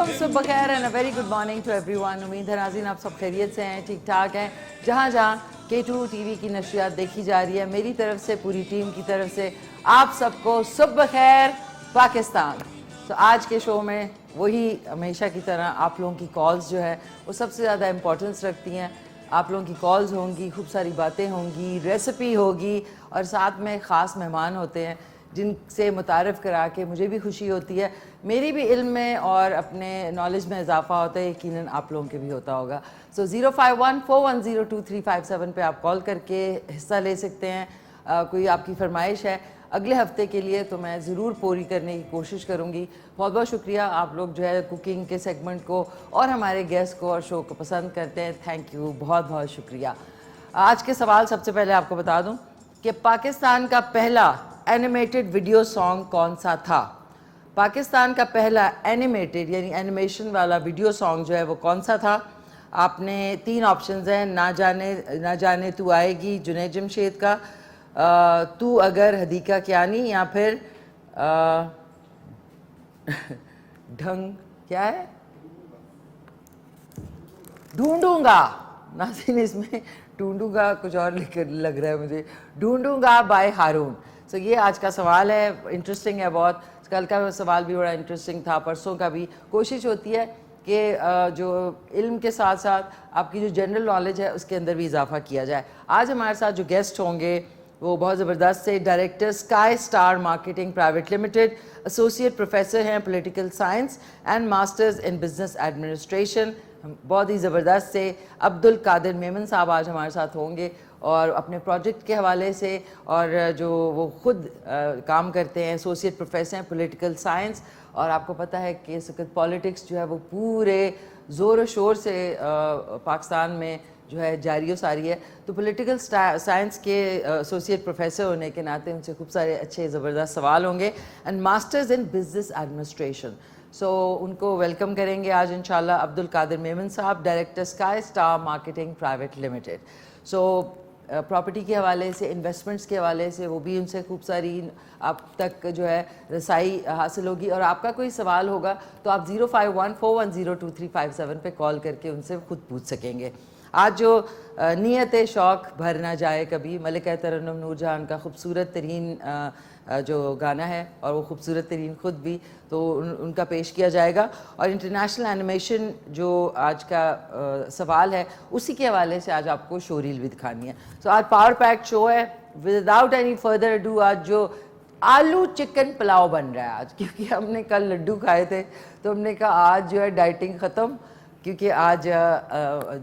वालेकुम, सुबह खैर and a very good morning to everyone. उम्मीद है नाज़रीन आप सब खैरियत से हैं, ठीक ठाक हैं। जहाँ जहाँ K2 टीवी की नशरियात देखी जा रही है, मेरी तरफ से पूरी टीम की तरफ से आप सबको सुबह खैर पाकिस्तान। तो आज के शो में वही हमेशा की तरह आप लोगों की कॉल्स जो है वो सबसे ज़्यादा इम्पोर्टेंस रखती हैं। आप लोगों की कॉल्स होंगी, खूब सारी बातें होंगी, रेसिपी होगी और साथ में ख़ास मेहमान होते हैं जिनसे मुतारफ़ करा के मुझे भी खुशी होती है, मेरी भी इल्म में और अपने नॉलेज में इजाफा होता है, यकीनन आप लोगों के भी होता होगा। सो 0514102357 पे आप कॉल करके हिस्सा ले सकते हैं। कोई आपकी फरमाइश है अगले हफ्ते के लिए तो मैं ज़रूर पूरी करने की कोशिश करूँगी। बहुत बहुत शुक्रिया आप लोग जो है कुकिंग के सेगमेंट को और हमारे गेस्ट को और शो को पसंद करते हैं। थैंक यू, बहुत बहुत शुक्रिया। आज के सवाल सबसे पहले आपको बता दूँ कि पाकिस्तान का पहला एनिमेटेड वीडियो सॉन्ग कौन सा था। पाकिस्तान का पहला एनिमेटेड यानी एनिमेशन वाला वीडियो सॉन्ग जो है वो कौन सा था। आपने 3 ऑप्शंस हैं, ना जाने तू आएगी जुनैद जमशेद का, तू अगर हदीका कियानी, या फिर ढंग क्या है ढूंढूंगा। नाज़रीन इसमें ढूंढूंगा कुछ और लग रहा है मुझे, ढूंढूंगा बाय हारून। सो ये आज का सवाल है, इंटरेस्टिंग है बहुत। कल का सवाल भी बड़ा इंटरेस्टिंग था, परसों का भी। कोशिश होती है कि जो इल्म के साथ साथ आपकी जो जनरल नॉलेज है उसके अंदर भी इजाफा किया जाए। आज हमारे साथ जो गेस्ट होंगे वो बहुत ज़बरदस्त से director Sky Star marketing private limited, associate professor हैं political science and masters in business administration, बहुत ही ज़बरदस्त से अब्दुल कादिर मेमन साहब आज हमारे साथ होंगे और अपने प्रोजेक्ट के हवाले से और जो वो ख़ुद काम करते हैं, एसोसिएट प्रोफेसर हैं पॉलिटिकल साइंस। और आपको पता है कि इस वक्त पॉलिटिक्स जो है वो पूरे ज़ोर व शोर से पाकिस्तान में जो है जारी व सारी है। तो पॉलिटिकल साइंस के एसोसिएट प्रोफेसर होने के नाते उनसे खूब सारे अच्छे ज़बरदस्त सवाल होंगे। And masters in business administration, so उनको वेलकम करेंगे आज इंशाल्लाह Abdul Qadir Memon sahab, director Sky Star marketing private limited. So property के हवाले से, इन्वेस्टमेंट्स के हवाले से वो भी उनसे खूब सारी आप तक जो है रसाई हासिल होगी। और आपका कोई सवाल होगा तो आप 0514102357 पे कॉल करके उनसे खुद पूछ सकेंगे। आज जो नीयत शौक़ भर ना जाए कभी, मलिका तरन्नुम नूरजहान का खूबसूरत तरीन जो गाना है और वो खूबसूरत तरीन ख़ुद भी, तो उनका पेश किया जाएगा। और इंटरनेशनल एनिमेशन जो आज का सवाल है उसी के हवाले से आज आपको शो रील भी दिखानी है। सो आज पावर पैक शो है। विदाउट एनी फर्दर अडू आज जो आलू चिकन पुलाव बन रहा है आज, क्योंकि हमने कल लड्डू खाए थे तो हमने कहा आज जो है डाइटिंग ख़त्म, क्योंकि आज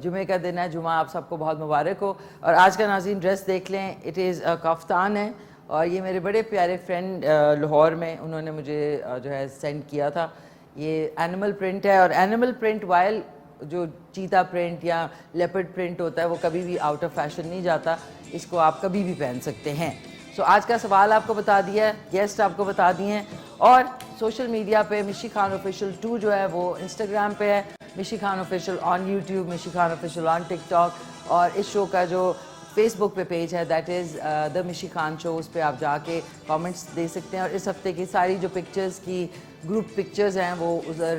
जुमे का दिन है। जुमा आप सबको बहुत मुबारक हो। और आज का नाज़रीन ड्रेस देख लें, इट इज़ कफ्तान है और ये मेरे बड़े प्यारे फ्रेंड लाहौर में उन्होंने मुझे जो है सेंड किया था। ये एनिमल प्रिंट है और एनिमल प्रिंट वाइल जो चीता प्रिंट या लेपर्ड प्रिंट होता है वो कभी भी आउट ऑफ फैशन नहीं जाता, इसको आप कभी भी पहन सकते हैं। सो आज का सवाल आपको बता दिया है, गेस्ट आपको बता दिए हैं। और सोशल मीडिया पे मिशी खान ऑफिशियल 2 जो है वो इंस्टाग्राम पे है, मिशी खान ऑफिशियल ऑन यूट्यूब, मिशी खान ऑफिशियल ऑन टिकटॉक, और इस शो का जो फेसबुक पे पेज है दैट इज़ द मिशी खान शो, उस पर आप जाके कमेंट्स दे सकते हैं। और इस हफ्ते की सारी जो पिक्चर्स की ग्रुप पिक्चर्स हैं वो उधर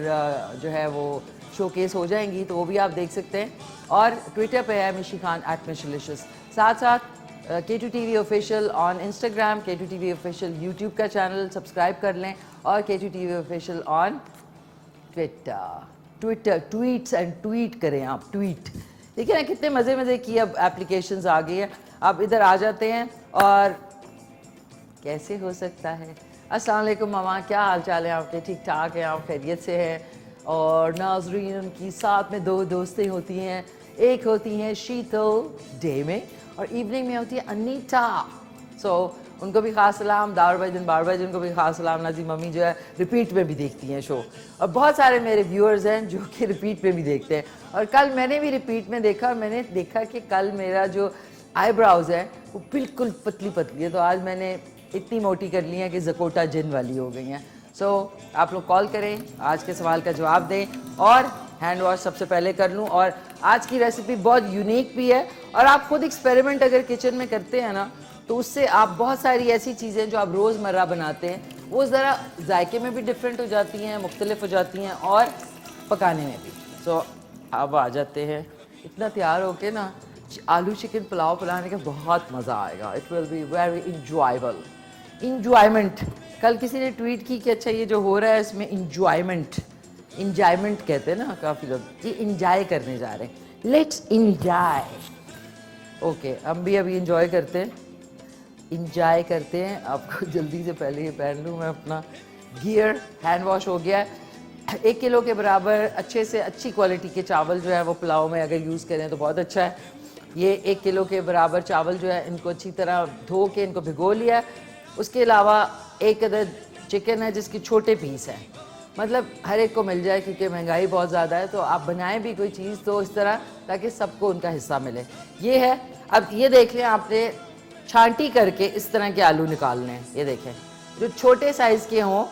जो है वो शोकेस हो जाएंगी, तो वो भी आप देख सकते हैं। और ट्विटर पे है मिशी खान @मिशलिशियस। साथ साथ K2 TV official on Instagram, K2 TV official YouTube का चैनल सब्सक्राइब कर लें और K2 TV official on Twitter tweets and tweet करें आप, ट्वीट। देखिए ना कितने मज़े मज़े की अब एप्लीकेशंस आ गई है। आप इधर आ जाते हैं और कैसे हो सकता है। अस्सलाम वालेकुम मामा, क्या हाल चाल है आपके? ठीक ठाक हैं आप? खैरियत से हैं? और नाजरीन उनकी साथ में 2 दोस्तें होती हैं, एक होती हैं शीतल डे में और इवनिंग में होती है अनीता। सो उनको भी ख़ास सलाम, दावर भाई दिन बार भाई उनको भी ख़ास सलाम। नाजी मम्मी जो है रिपीट में भी देखती हैं शो, और बहुत सारे मेरे व्यूअर्स हैं जो कि रिपीट में भी देखते हैं। और कल मैंने भी रिपीट में देखा और मैंने देखा कि कल मेरा जो आईब्राउज़ है वो बिल्कुल पतली पतली है, तो आज मैंने इतनी मोटी कर ली हैं कि जकोटा जिन वाली हो गई हैं। सो आप लोग कॉल करें, आज के सवाल का जवाब दें और हैंड वॉश सबसे पहले कर लूँ। और आज की रेसिपी बहुत यूनिक भी है और आप खुद एक्सपेरिमेंट अगर किचन में करते हैं ना तो उससे आप बहुत सारी ऐसी चीज़ें जो आप रोज़मर्रा बनाते हैं वो ज़रा जायके में भी डिफरेंट हो जाती हैं, मुख्तलिफ हो जाती हैं और पकाने में भी। सो अब आ जाते हैं, इतना तैयार होके ना आलू चिकन पुलाव बनाने का बहुत मज़ा आएगा। It will be very enjoyable, enjoyment. कल किसी ने ट्वीट की कि अच्छा ये जो हो रहा है इसमें इंजॉयमेंट, इंजॉयमेंट कहते हैं ना काफ़ी लोग, ये इंजॉय करने जा रहे हैं, लेट्स इंजॉय। ओके, हम भी अभी इंजॉय करते हैं, इंजॉय करते हैं। आपको जल्दी से पहले ये पहन लूँ मैं अपना गियर। हैंड वॉश हो गया है। 1 किलो के बराबर अच्छे से अच्छी क्वालिटी के चावल जो है वो पुलाव में अगर यूज़ करें तो बहुत अच्छा है। ये 1 किलो के बराबर चावल जो है इनको अच्छी तरह धो के इनको भिगो लिया है। उसके अलावा 1 अदद चिकन है जिसके छोटे पीस हैं, मतलब हर एक को मिल जाए क्योंकि महंगाई बहुत ज़्यादा है। तो आप बनाएं भी कोई चीज़ तो इस तरह ताकि सबको उनका हिस्सा मिले। ये है। अब ये देख लें, आपने छांटी करके इस तरह के आलू निकालने हैं। ये देखें, जो छोटे साइज़ के हों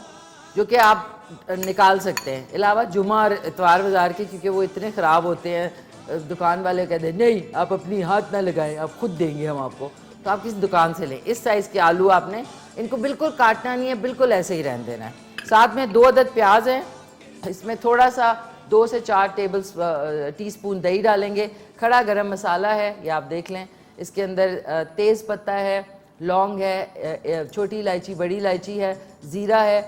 जो कि आप निकाल सकते हैं, अलावा जुमा और इतवार बाज़ार के, क्योंकि वो इतने ख़राब होते हैं। दुकान वाले कहते हैं नहीं आप अपनी हाथ ना लगाएं, आप खुद देंगे हम आपको। तो आप किसी दुकान से लें। इस साइज़ के आलू आपने इनको बिल्कुल काटना नहीं है, बिल्कुल ऐसे ही रहने देना है। साथ में 2 अदद प्याज हैं, इसमें थोड़ा सा 2 से 4 टीस्पून दही डालेंगे। खड़ा गरम मसाला है, ये आप देख लें। इसके अंदर तेज़ पत्ता है, लौंग है, छोटी इलायची, बड़ी इलायची है, ज़ीरा है,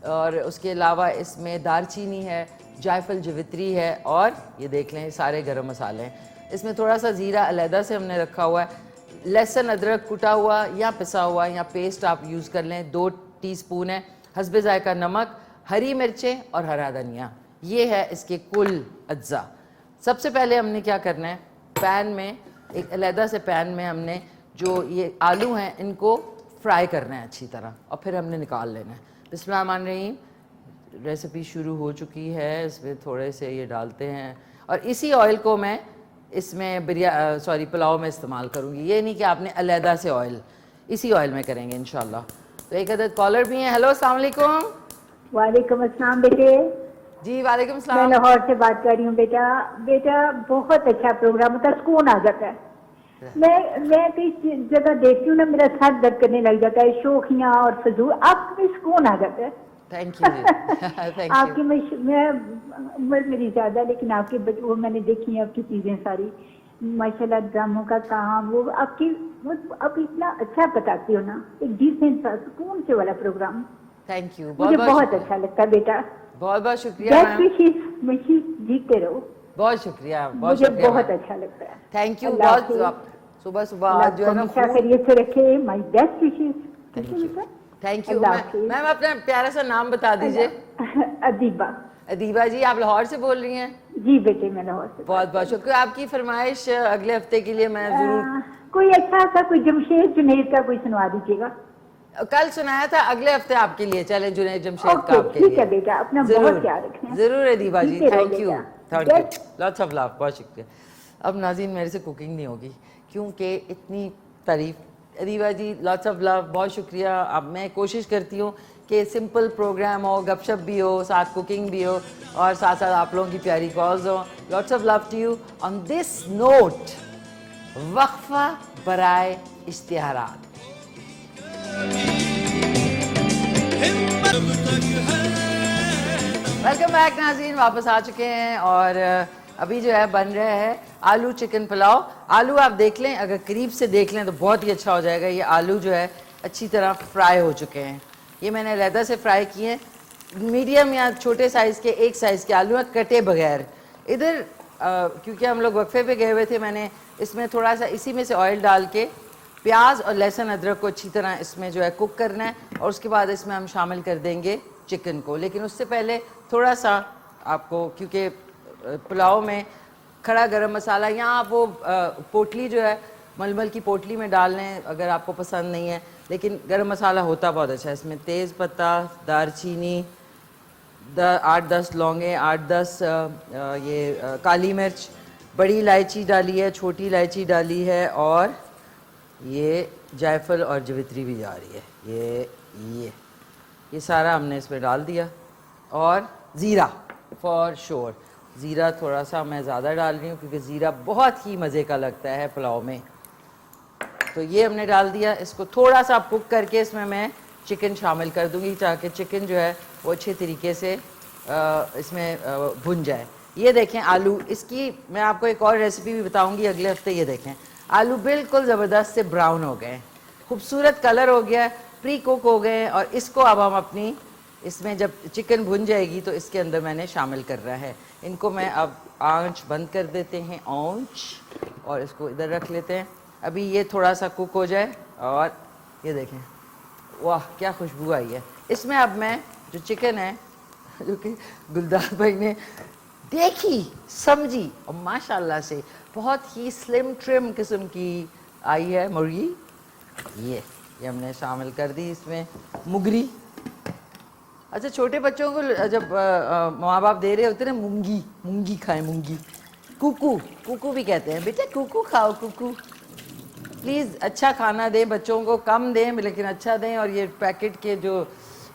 और उसके अलावा इसमें दालचीनी है, जायफल जवित्री है, और ये देख लें सारे गरम मसाले हैं। इसमें थोड़ा सा ज़ीरा अलहदा से हमने रखा हुआ है। लहसुन अदरक कुटा हुआ या पिसा हुआ या पेस्ट आप यूज़ कर लें, 2 टीस्पून है। हस्बे ज़ायका नमक, हरी मिर्चें और हरा धनिया। ये है इसके कुल अज्जा। सबसे पहले हमने क्या करना है, पैन में, एक अलहदा से पैन में हमने जो ये आलू हैं इनको फ्राई करना है अच्छी तरह, और फिर हमने निकाल लेना है। बिस्मिल्लाहिर्रहमानिर्रहीम। रेसिपी शुरू हो चुकी है। इसमें थोड़े से ये डालते हैं, और इसी ऑयल को मैं इसमें पुलाव में इस्तेमाल करूँगी। ये नहीं कि आपने अलहदा से ऑयल, इसी ऑयल में करेंगे इंशाल्लाह। तो एक अदद कॉलर भी हैं। हेलो, अस्सलाम वालेकुम। वालेकुम अस्सलाम बेटे। जी वालेकुम मैं सलाम। लाहौर से बात कर रही हूँ बेटा। बेटा बहुत अच्छा प्रोग्राम होता है, सुकून आ जाता है। मैं कई जगह देखती हूँ ना, मेरा सर दर्द करने लग जाता है, शोखियाँ और फजूल। आपके में सुकून आ जाता है। थैंक यू थैंक आपकी यू। मैं उम्र मेरी ज़्यादा, लेकिन आपकी वो मैंने देखी है आपकी चीज़ें सारी, माशाल्लाह। ड्रामों का काम वो आपकी, वो आप इतना अच्छा बताती हो ना, एक डिसेंट सा सुकून से वाला प्रोग्राम। थैंक यू, मुझे बहुत शुक्रिया। अच्छा लगता है बेटा। बहुत बहुत शुक्रिया मैम। जीते रहो। बहुत शुक्रिया, बहुत मुझे शुक्रिया बहुत मैम। अच्छा लगता है। Thank you. अल्लाह बहुत हाफिज़। सुबह सुबह अल्लाह आज जो आपको है ना हमेशा खूब। खैरियत से रखे। My best wishes. Thank you, thank you. अल्लाह हाफिज़। मैम अपना प्यारा सा नाम बता दीजिए। अदीबा। अदीबा जी, आप लाहौर से बोल रही हैं? जी बेटे, मैं लाहौर से बहुत बात कर बहुत रही शुक्रिया। आपकी फरमाइश अगले हफ्ते के लिए मैं ज़रूर। हूँ। कोई अच्छा सा, कोई जमशेद जुनेद का कोई सुनवा दीजिएगा। कल सुनाया था, अगले हफ्ते आपके लिए। चले जुनैद जमशेद का ओके आपके ठीक लिए। है बेटा, अपना बहुत ज़रूर ख्याल रखें। ज़रूर अदीबा जी, जीते रहो थैंक यू बेटा। Thank you, Yes। Lots of love. बहुत शुक्रिया। अब नाज़रीन मेरे से कुकिंग नहीं होगी क्योंकि इतनी तारीफ। अदीबा जी लॉट्स ऑफ लव, बहुत शुक्रिया। अब मैं कोशिश करती हूँ कि सिंपल प्रोग्राम हो, गपशप भी हो, साथ कुकिंग भी हो, और साथ साथ आप लोगों की प्यारी कॉल्स हो। Lots of love to you. On this note, वक्फा बराए इश्तिहारात। वेलकम बैक नाज़रीन, वापस आ चुके हैं, और अभी जो है बन रहा है आलू चिकन पुलाव। आलू आप देख लें, अगर करीब से देख लें तो बहुत ही अच्छा हो जाएगा। ये आलू जो है अच्छी तरह फ्राई हो चुके हैं। ये मैंने अलहदा से फ्राई किए हैं। मीडियम या छोटे साइज़ के, एक साइज़ के आलू हैं, कटे बगैर। इधर क्योंकि हम लोग वक्फे पे गए हुए थे, मैंने इसमें थोड़ा सा इसी में से ऑयल डाल के प्याज और लहसुन अदरक को अच्छी तरह इसमें जो है कुक करना है, और उसके बाद इसमें हम शामिल कर देंगे चिकन को। लेकिन उससे पहले थोड़ा सा आपको, क्योंकि पुलाव में खड़ा गरम मसाला, या आप वो पोटली जो है मलमल की पोटली में डाल लें अगर आपको पसंद नहीं है, लेकिन गरम मसाला होता बहुत अच्छा है। इसमें तेज़ पत्ता, दालचीनी, 8-10 लौंगे, 8-10 ये काली मिर्च, बड़ी इलायची डाली है, छोटी इलायची डाली है, और ये जायफल और जवित्री भी जा रही है। ये सारा हमने इसमें डाल दिया। और ज़ीरा फॉर श्योर, ज़ीरा थोड़ा सा मैं ज़्यादा डाल रही हूँ क्योंकि ज़ीरा बहुत ही मज़े का लगता है पुलाव में। तो ये हमने डाल दिया। इसको थोड़ा सा कुक करके इसमें मैं चिकन शामिल कर दूँगी ताकि चिकन जो है वो अच्छे तरीके से इसमें भुन जाए। ये देखें आलू, इसकी मैं आपको एक और रेसिपी भी बताऊंगी अगले हफ्ते। ये देखें आलू बिल्कुल ज़बरदस्त से ब्राउन हो गए, खूबसूरत कलर हो गया, प्री कुक हो गए। और इसको अब हम अपनी इसमें जब चिकन भुन जाएगी तो इसके अंदर मैंने शामिल कर रहा है। इनको मैं अब आंच बंद कर देते हैं, आंच, और इसको इधर रख लेते हैं। अभी ये थोड़ा सा कुक हो जाए और ये देखें, वाह क्या खुशबू आई है। इसमें अब मैं जो चिकन है, जो कि गुलदार भाई ने देखी समझी और माशाल्लाह से बहुत ही स्लिम ट्रिम किस्म की आई है मुर्गी, ये हमने शामिल कर दी इसमें मुगरी। अच्छा, छोटे बच्चों को जब माँ बाप दे रहे होते हैं ना, मूंगी मूंगी खाएं, मूंगी, कुकू कुकू भी कहते हैं, बेटा कुकू खाओ कुकू। प्लीज़ अच्छा खाना दें बच्चों को, कम दें लेकिन अच्छा दें। और ये पैकेट के जो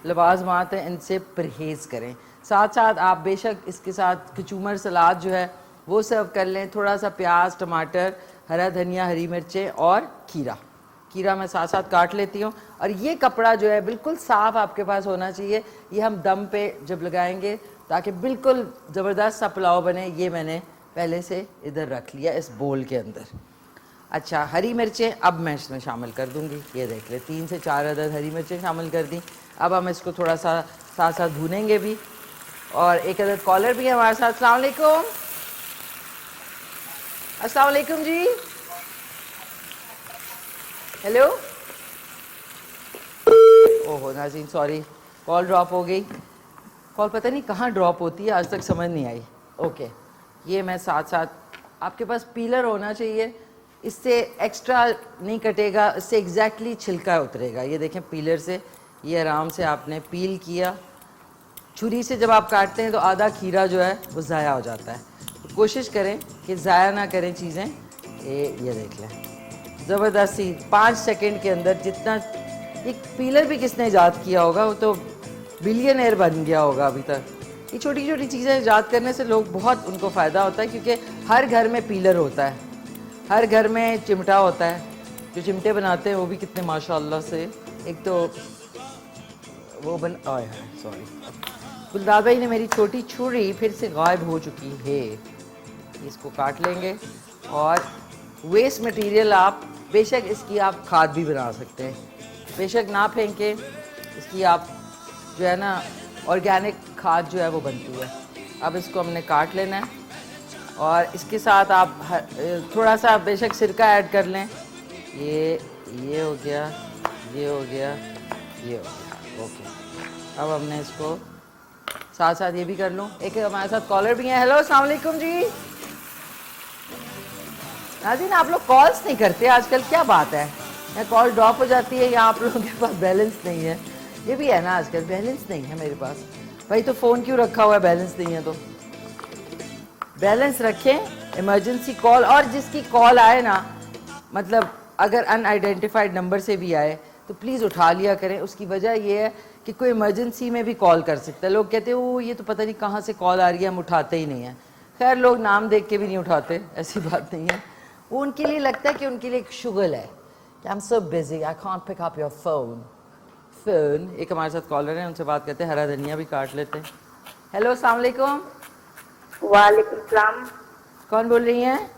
लवाजमात हैं इनसे परहेज़ करें। साथ साथ आप बेशक इसके साथ कचूमर सलाद जो है वो सर्व कर लें। थोड़ा सा प्याज, टमाटर, हरा धनिया, हरी मिर्चें और खीरा मैं साथ साथ काट लेती हूँ। और ये कपड़ा जो है बिल्कुल साफ़ आपके पास होना चाहिए। ये हम दम पे जब लगाएंगे ताकि बिल्कुल ज़बरदस्त सा पुलाव बने, ये मैंने पहले से इधर रख लिया इस बोल के अंदर। अच्छा, हरी मिर्चें अब मैं इसमें शामिल कर दूँगी। ये देख ले 3 से 4 अदद हरी मिर्चें शामिल कर दी। अब हम इसको थोड़ा सा साथ साथ भूनेंगे भी। और एक अदद कॉलर भी है हमारे साथ। अस्सलाम वालेकुम, अस्सलाम वालेकुम जी, हेलो। ओहो नाज़रीन, सॉरी कॉल ड्रॉप हो गई। कॉल पता नहीं कहाँ ड्रॉप होती है, आज तक समझ नहीं आई। ओके, ये मैं साथ साथ, आपके पास पीलर होना चाहिए, इससे एक्स्ट्रा नहीं कटेगा, इससे एग्जैक्टली छिलका उतरेगा। ये देखें पीलर से ये आराम से आपने पील किया। छुरी से जब आप काटते हैं तो आधा खीरा जो है वो ज़ाया हो जाता है। तो कोशिश करें कि ज़ाया ना करें चीज़ें। ये देख लें ज़बरदस्ती 5 सेकंड के अंदर, जितना एक पीलर भी किसने ईजाद किया होगा, वो तो बिलियनर बन गया होगा अभी तक। ये छोटी छोटी चीज़ें ईजाद करने से लोग बहुत, उनको फ़ायदा होता है, क्योंकि हर घर में पीलर होता है, हर घर में चिमटा होता है। जो चिमटे बनाते हैं वो भी कितने माशाल्लाह से, एक तो वो सॉरी, गुलदार भाई ने मेरी छोटी छुरी फिर से गायब हो चुकी है। इसको काट लेंगे। और वेस्ट मटेरियल आप बेशक इसकी आप खाद भी बना सकते हैं, बेशक ना फेंकें, इसकी आप जो है ना ऑर्गेनिक खाद जो है वो बनती है। अब इसको हमने काट लेना है और इसके साथ आप थोड़ा सा बेशक सिरका ऐड कर लें। ये हो गया, ये हो गया, ये हो गया। ओके, अब हमने इसको साथ साथ ये भी कर लूँ। एक हमारे साथ कॉलर भी है। हेलो, अस्सलाम वालेकुम जी। नाज़रीन, आप लोग कॉल्स नहीं करते आजकल, क्या बात है? या कॉल ड्रॉप हो जाती है या आप लोगों के पास बैलेंस नहीं है। ये भी है ना, आजकल बैलेंस नहीं है मेरे पास। भाई तो फ़ोन क्यों रखा हुआ है, बैलेंस नहीं है तो? बैलेंस रखें, इमरजेंसी कॉल। और जिसकी कॉल आए ना, मतलब अगर अनआइडेंटिफाइड नंबर से भी आए तो प्लीज़ उठा लिया करें। उसकी वजह ये है कि कोई इमरजेंसी में भी कॉल कर सकता है। लोग कहते हैं वो ये तो पता नहीं कहाँ से कॉल आ रही है, हम उठाते ही नहीं हैं। खैर, लोग नाम देख के भी नहीं उठाते, ऐसी बात नहीं है। वो उनके लिए लगता है कि उनके लिए एक शुगल है कि I am so busy, I can't pick up your phone. एक हमारे साथ कॉलर है, उनसे बात करते हैं। हरा धनिया भी काट लेते हैं। हेलो, अस्सलाम वालेकुम। वालेकुम सलाम। कौन बोल रही हैं?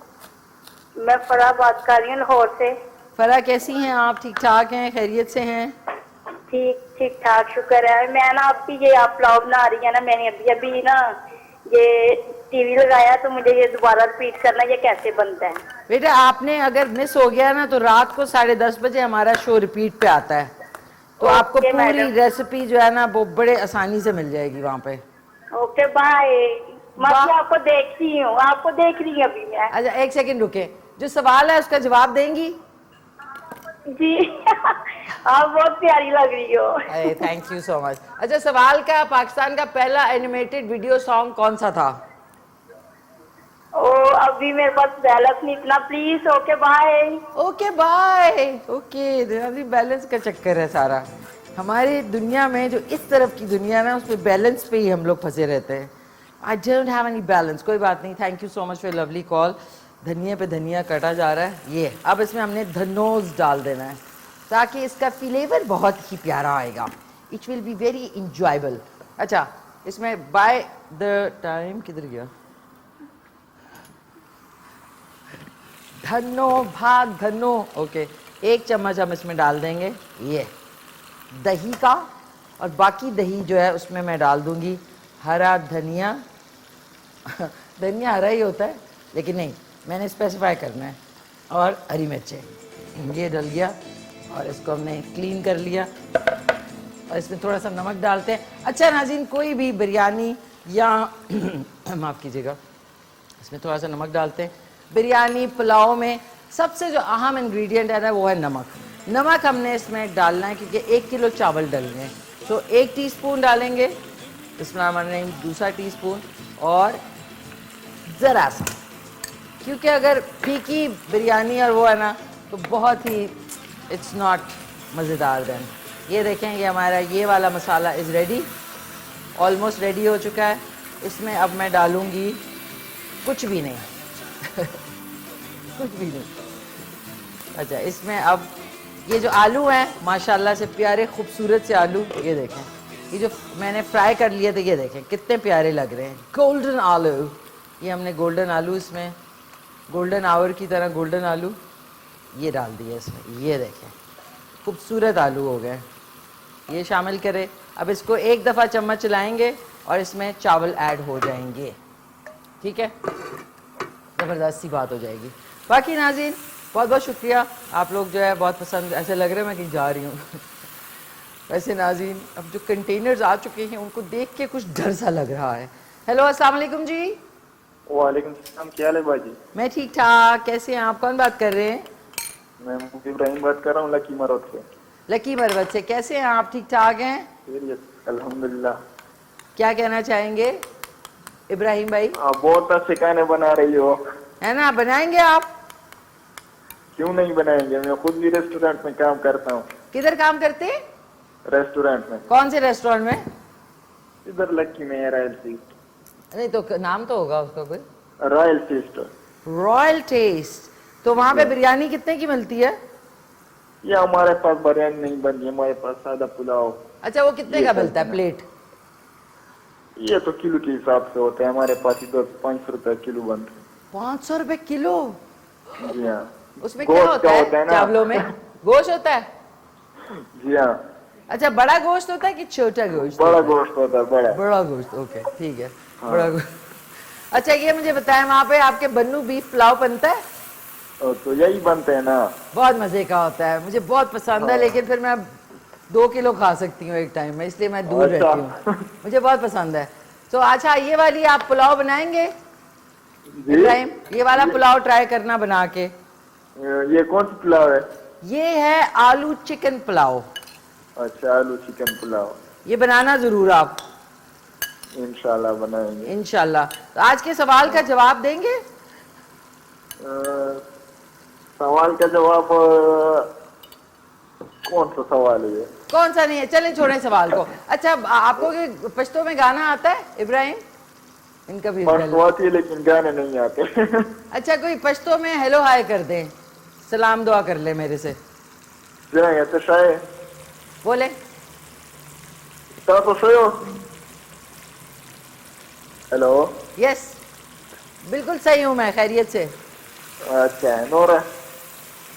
मैं फरा बात कर रही हूँ लाहौर से। फरा, कैसी हैं आप? ठीक ठाक हैं, खैरियत से हैं? ठीक ठाक, शुक्र है। मैं ना आपकी ये आप पुलाव बना रही है ना, मैंने अभी ना ये टीवी लगाया तो मुझे ये दोबारा रिपीट करना, ये कैसे बनता है? बेटा, आपने अगर मिस हो गया ना तो रात को 10:30 बजे हमारा शो रिपीट पे आता है, तो आपको पूरी रेसिपी जो है ना वो बड़े आसानी से मिल जाएगी वहाँ पे। Okay, bye. मैं आपको देख रही हूँ, आपको देख रही हूँ अभी मैं। अच्छा, एक सेकंड रुके, जो सवाल है उसका जवाब देंगी? जी आप बहुत प्यारी लग रही हो। अरे थैंक यू सो मच। अच्छा, सवाल का, पाकिस्तान का पहला एनिमेटेड वीडियो सॉन्ग कौन सा था? ओ, अभी मेरे पास बैलेंस नहीं इतना, please. Okay bye. Okay bye. Okay, balance का चक्कर है सारा हमारी दुनिया में। जो इस तरफ की दुनिया ना, उसमें बैलेंस पे ही हम लोग फंसे रहते हैं। I don't have any balance. कोई बात नहीं, thank you so much for lovely call. धनिया पे धनिया कटा जा रहा है। ये अब इसमें हमने धनोज डाल देना है ताकि इसका फ्लेवर बहुत ही प्यारा आएगा। It will be very enjoyable. अच्छा, इसमें बाय द टाइम किधर गया, धन्नो भाग धन्नो, ओके, 1 चम्मच हम इसमें डाल देंगे ये दही का, और बाकी दही जो है उसमें मैं डाल दूंगी हरा धनिया। धनिया हरा ही होता है लेकिन नहीं, मैंने स्पेसिफाई करना है, और हरी मिर्चें, ये डल गया और इसको हमने क्लीन कर लिया, और इसमें थोड़ा सा नमक डालते हैं। अच्छा नाज़रीन, कोई भी बिरयानी या माफ़ कीजिएगा, इसमें थोड़ा सा नमक डालते हैं। बिरयानी पुलाव में सबसे जो अहम इंग्रेडिएंट है ना वो है नमक। नमक हमने इसमें डालना है क्योंकि 1 किलो चावल डलने हैं, तो 1 टीस्पून डालेंगे, इसमें हमने दूसरा टीस्पून, और ज़रा सा, क्योंकि अगर फीकी बिरयानी और वो है ना तो बहुत ही इट्स नॉट मज़ेदार देन। ये देखें, ये हमारा ये वाला मसाला इज़ रेडी, ऑलमोस्ट रेडी हो चुका है। इसमें अब मैं डालूँगी कुछ भी नहीं कुछ भी नहीं। अच्छा, इसमें अब ये जो आलू हैं माशाल्लाह से प्यारे खूबसूरत से आलू, ये देखें, ये जो मैंने फ्राई कर लिए थे, ये देखें कितने प्यारे लग रहे हैं, गोल्डन आलू। ये हमने गोल्डन आलू इसमें, गोल्डन आवर की तरह गोल्डन आलू ये डाल दिए इसमें, ये देखें खूबसूरत आलू हो गए, ये शामिल करें। अब इसको एक दफ़ा चम्मच चलाएंगे और इसमें चावल ऐड हो जाएंगे, ठीक है, ज़बरदस्त सी बात हो जाएगी। बाकी नाज़रीन बहुत बहुत शुक्रिया, आप लोग जो है बहुत पसंद, ऐसे लग रहा है मैं कहीं जा रही हूँ वैसे नाज़रीन अब जो कंटेनर्स आ चुके हैं उनको देख के कुछ डर सा लग रहा है। हेलो, अस्सलाम वालेकुम जी। वालेकुम सलाम, क्या हाल है बाजी? मैं ठीक ठाक, कैसे हैं आप? कौन बात कर रहे हैं? मैं इब्राहिम बात कर रहा हूँ लकी मरोद से। लकी मरवत से, कैसे हैं आप? ठीक ठाक हैं? खैरियत अल्हम्दुलिल्लाह। क्या कहना चाहेंगे इब्राहिम भाई? आप बहुत अच्छे खाने बना रही हो, है ना, बनाएंगे आप? क्यों नहीं बनाएंगे, मैं खुद भी रेस्टोरेंट में काम करता हूँ। किधर काम करते हैं? रेस्टोरेंट में। कौन से रेस्टोरेंट में? इधर लकी में है, रॉयल फीस्ट। नहीं तो नाम तो होगा उसका कोई, रॉयल फीस्ट। Royal test. तो वहाँ पे बिरयानी कितने की मिलती है? ये हमारे पास बिरयानी नहीं बनती, हमारे पास सादा पुलाव। अच्छा, वो कितने का मिलता है प्लेट? ये तो किलो के हिसाब से होता है, हमारे पास इधर 500 रुपए किलो बनते हैं। 500 रुपए किलो? जी हाँ। उसमें क्या होता है ना? चावलों में गोश्त होता है? जी हाँ। अच्छा, बड़ा गोश्त होता है कि छोटा गोश्त? बड़ा गोश्त होता है, बड़ा गोश्त, ओके ठीक है, बड़ा गोश्त। अच्छा, ये मुझे बताएं, वहाँ पे आपके बन्नू बीफ पुलाव बनता है? तो यही बनते हैं ना। बहुत मजे का होता है, मुझे बहुत पसंद है, लेकिन फिर मैं 2 किलो खा सकती हूँ एक टाइम में, इसलिए मैं दूर रहती हूँ, मुझे बहुत पसंद है। तो अच्छा, ये वाली आप पुलाव बनाएंगे इब्राहिम? ये वाला पुलाव ट्राई करना बना के। ये कौन सा पुलाव है? ये है आलू चिकन पुलाव। अच्छा, आलू चिकन पुलाव, ये बनाना जरूर आप। इंशाल्लाह बनाएंगे। इंशाल्लाह। तो आज के सवाल का जवाब देंगे? सवाल का जवाब कौन सा सवाल है ये? कौन सा नहीं है, चलें छोड़ें सवाल को। अच्छा, आपको पश्तो में गाना आता है इब्राहिम? इनका भी आती है लेकिन गाने नहीं आते अच्छा, कोई पश्तो में हेलो हाय कर दें, सलाम दुआ कर ले मेरे से। तो शायद बोले तो हेलो। यस, बिल्कुल सही हूँ मैं, खैरियत से। अच्छा, नोरा।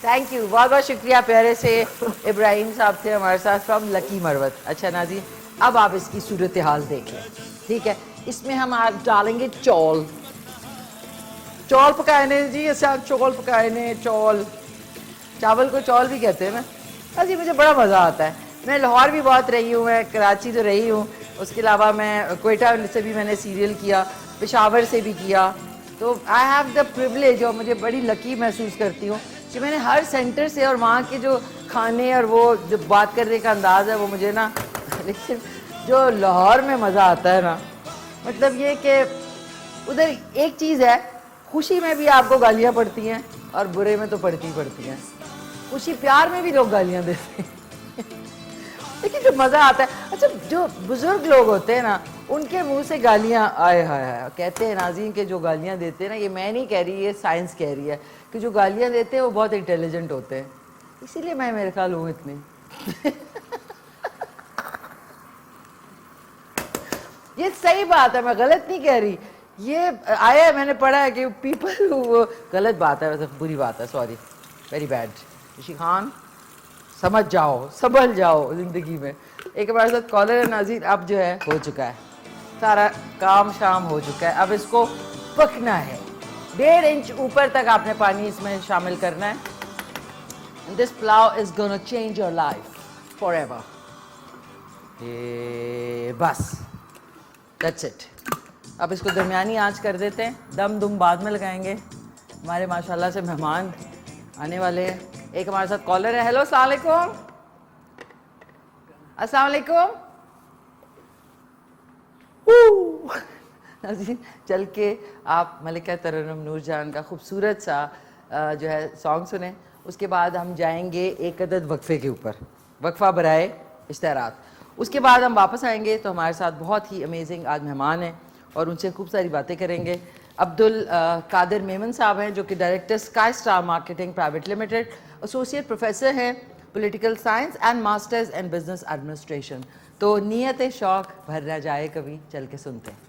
थैंक यू, बहुत बहुत शुक्रिया। प्यारे से इब्राहिम साहब थे हमारे साथ फ्रॉम लकी मरवत। अच्छा नाज़रीन, अब आप इसकी सूरत हाल देखें, ठीक है। इसमें हम आप डालेंगे चौल, चौल पकाए ने जी, ऐसे आप चौल पकाए ने, चौल, चावल को चौल भी कहते हैं ना। हाँ जी, मुझे बड़ा मज़ा आता है। मैं लाहौर भी बहुत रही हूँ, मैं कराची तो रही हूँ, उसके अलावा मैं क्वेटा से भी मैंने सीरियल किया, पेशावर से भी किया। तो आई हैव द प्रिविलेज, और मुझे बड़ी लकी महसूस करती हूँ कि मैंने हर सेंटर से, और वहाँ के जो खाने और वो जो बात करने का अंदाज़ है वो मुझे ना लेकिन जो लाहौर में मज़ा आता है ना, मतलब ये कि उधर एक चीज़ है, खुशी में भी आपको गालियाँ पड़ती हैं और बुरे में तो पड़ती ही पड़ती हैं। खुशी प्यार में भी लोग गालियाँ देते हैं लेकिन जो मज़ा आता है, अच्छा जो बुज़ुर्ग लोग होते हैं ना, उनके मुंह से गालियाँ आए हाय हाय, कहते हैं नाज़रीन के जो गालियाँ देते हैं ना, ये मैं नहीं कह रही, ये साइंस कह रही है कि जो गालियाँ देते हैं वो बहुत इंटेलिजेंट होते हैं, इसीलिए मैं मेरे ख्याल हूँ इतनी ये सही बात है, मैं गलत नहीं कह रही, ये आया है, मैंने पढ़ा है कि पीपल, वो गलत बात है, वैसे बुरी बात है, सॉरी, वेरी बैड। ऋषि खान समझ जाओ, संभल जाओ जिंदगी में। एक हमारे साथ कॉलर है नाजीर, अब जो है हो चुका है सारा काम शाम हो चुका है, अब इसको पकना है। 1.5 इंच ऊपर तक आपने पानी इसमें शामिल करना है। This pulao is gonna change your life for ever. बस दैट्स इट। अब इसको दरमियानी आंच कर देते हैं, दम दुम बाद में लगाएंगे। हमारे माशाल्लाह से मेहमान आने वाले हैं। एक हमारे साथ कॉलर है। हेलो, अस्सलाम वालेकुम। अस्सलाम वालेकुम। नाज़रीन, चल के आप मलिका तरन्नुम नूरजहान का खूबसूरत सा जो है सॉन्ग सुने, उसके बाद हम जाएंगे एक अदद वक्फे के ऊपर, वक्फा बराए इश्तिहारात। उसके बाद हम वापस आएंगे तो हमारे साथ बहुत ही अमेजिंग आज मेहमान हैं और उनसे खूब सारी बातें करेंगे। अब्दुल कादिर मेमन साहब हैं जो कि director Sky Star marketing private limited, associate professor हैं political science and masters in business administration. तो नीयत शौक भर ना जाए कभी, चल के सुनते हैं।